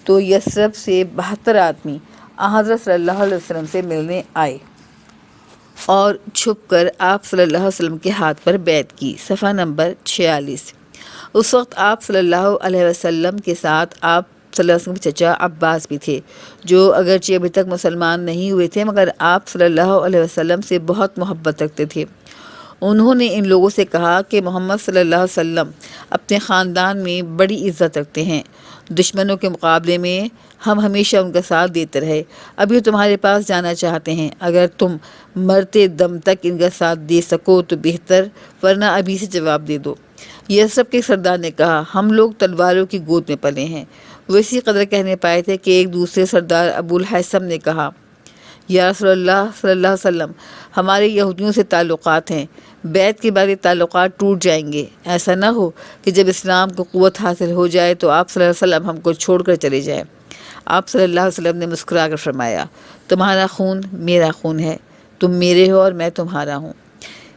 تو یثرب سے 72 آدمی حضرت صلی اللہ علیہ وسلم سے ملنے آئے اور چھپ کر آپ صلی اللہ علیہ وسلم کے ہاتھ پر بیعت کی۔ صفحہ نمبر 46۔ اس وقت آپ صلی اللہ علیہ وسلم کے ساتھ آپ صلی اللہ علیہ وسلم کے چچا عباس بھی تھے، جو اگرچہ ابھی تک مسلمان نہیں ہوئے تھے مگر آپ صلی اللہ علیہ وسلم سے بہت محبت رکھتے تھے۔ انہوں نے ان لوگوں سے کہا کہ محمد صلی اللہ علیہ وسلم اپنے خاندان میں بڑی عزت رکھتے ہیں، دشمنوں کے مقابلے میں ہم ہمیشہ ان کا ساتھ دیتے رہے۔ ابھی تمہارے پاس جانا چاہتے ہیں، اگر تم مرتے دم تک ان کا ساتھ دے سکو تو بہتر، ورنہ ابھی سے جواب دے دو۔ یثرب کے سردار نے کہا، ہم لوگ تلواروں کی گود میں پلے ہیں۔ وہ اسی قدر کہنے پائے تھے کہ ایک دوسرے سردار ابو الحیثم نے کہا، یا رسول اللہ صلی اللہ علیہ وسلم، ہمارے یہودیوں سے تعلقات ہیں، بیعت کے بعد یہ تعلقات ٹوٹ جائیں گے۔ ایسا نہ ہو کہ جب اسلام کو قوت حاصل ہو جائے تو آپ صلی اللہ علیہ وسلم ہم کو چھوڑ کر چلے جائیں۔ آپ صلی اللہ علیہ وسلم نے مسکرا کر فرمایا، تمہارا خون میرا خون ہے، تم میرے ہو اور میں تمہارا ہوں۔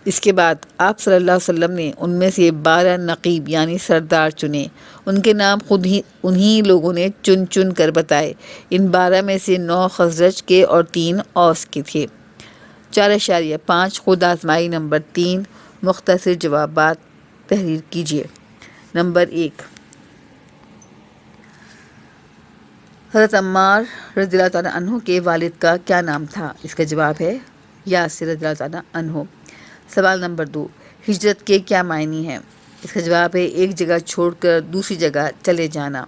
اس کے بعد آپ صلی اللہ علیہ وسلم نے ان میں سے 12 نقیب یعنی سردار چنے۔ ان کے نام خود ہی انہی لوگوں نے چن کر بتائے۔ ان 12 میں سے 9 خزرج کے اور 3 اوس کے تھے۔ 4.5 خود آزمائی نمبر 3 مختصر جوابات تحریر کیجیے۔ نمبر 1، حضرت عمار رضی اللہ تعالیٰ عنہ کے والد کا کیا نام تھا؟ اس کا جواب ہے یاسر رضی اللہ تعالیٰ عنہ۔ سوال نمبر 2، ہجرت کے کیا معنی ہیں؟ اس کا جواب ہے ایک جگہ چھوڑ کر دوسری جگہ چلے جانا۔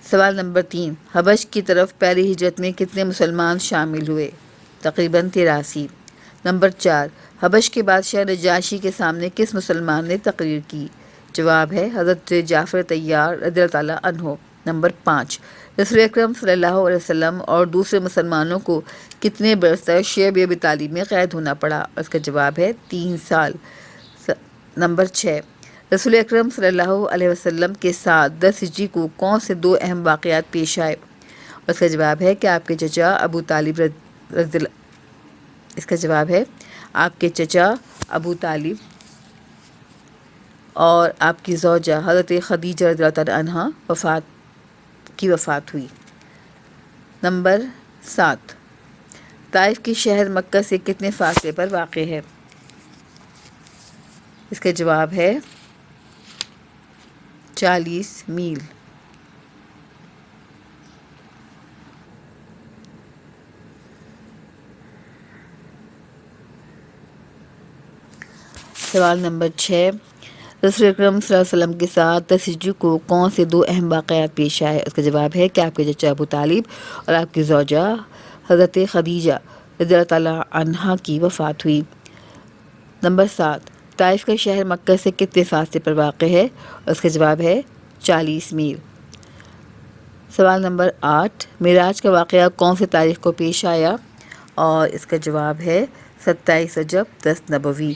سوال نمبر 3، حبش کی طرف پہلی ہجرت میں کتنے مسلمان شامل ہوئے؟ تقریباً 83۔ نمبر 4، حبش کے بادشاہ نجاشی کے سامنے کس مسلمان نے تقریر کی؟ جواب ہے حضرت جعفر طیار رضی اللہ تعالیٰ عنہ۔ نمبر 5، رسول اکرم صلی اللہ علیہ وسلم اور دوسرے مسلمانوں کو کتنے برس تک شعب ابی طالب میں قید ہونا پڑا؟ اس کا جواب ہے 3 سال۔ نمبر 6، رسول اکرم صلی اللہ علیہ وسلم کے ساتھ 10 ہجری کو کون سے 2 اہم واقعات پیش آئے؟ اس کا جواب ہے کہ آپ کے چچا ابو طالب اس کا جواب ہے آپ کے چچا ابو طالب اور آپ کی زوجہ حضرت خدیجہ رضی اللہ تعالیٰ عنہا وفات ہوئی۔ نمبر 7، طائف کی شہر مکہ سے کتنے فاصلے پر واقع ہے؟ اس کا جواب ہے 40 میل۔ سوال نمبر 6، رسول اکرم صلی اللہ علیہ وسلم کے ساتھ تشیع کو کون سے 2 اہم واقعات پیش آئے؟ اس کا جواب ہے کہ آپ کے چچا ابو طالب اور آپ کی زوجہ حضرت خدیجہ رضی اللہ تعالیٰ عنہا کی وفات ہوئی۔ نمبر 7، طائف کا شہر مکہ سے کتنے فاصلے پر واقع ہے؟ اس کا جواب ہے 40 میل۔ سوال نمبر 8، معراج کا واقعہ کون سی تاریخ کو پیش آیا؟ اور اس کا جواب ہے 27 رجب 10 نبوی۔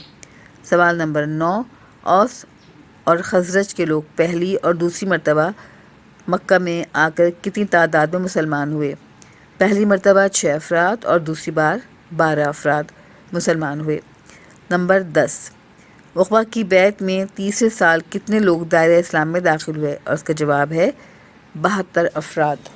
سوال نمبر 9، اوس اور خزرج کے لوگ پہلی اور دوسری مرتبہ مکہ میں آ کر کتنی تعداد میں مسلمان ہوئے؟ پہلی مرتبہ 6 افراد اور دوسری بار 12 افراد مسلمان ہوئے۔ نمبر 10، عقبہ کی بیعت میں تیسرے سال کتنے لوگ دائرہ اسلام میں داخل ہوئے؟ اور اس کا جواب ہے 72 افراد۔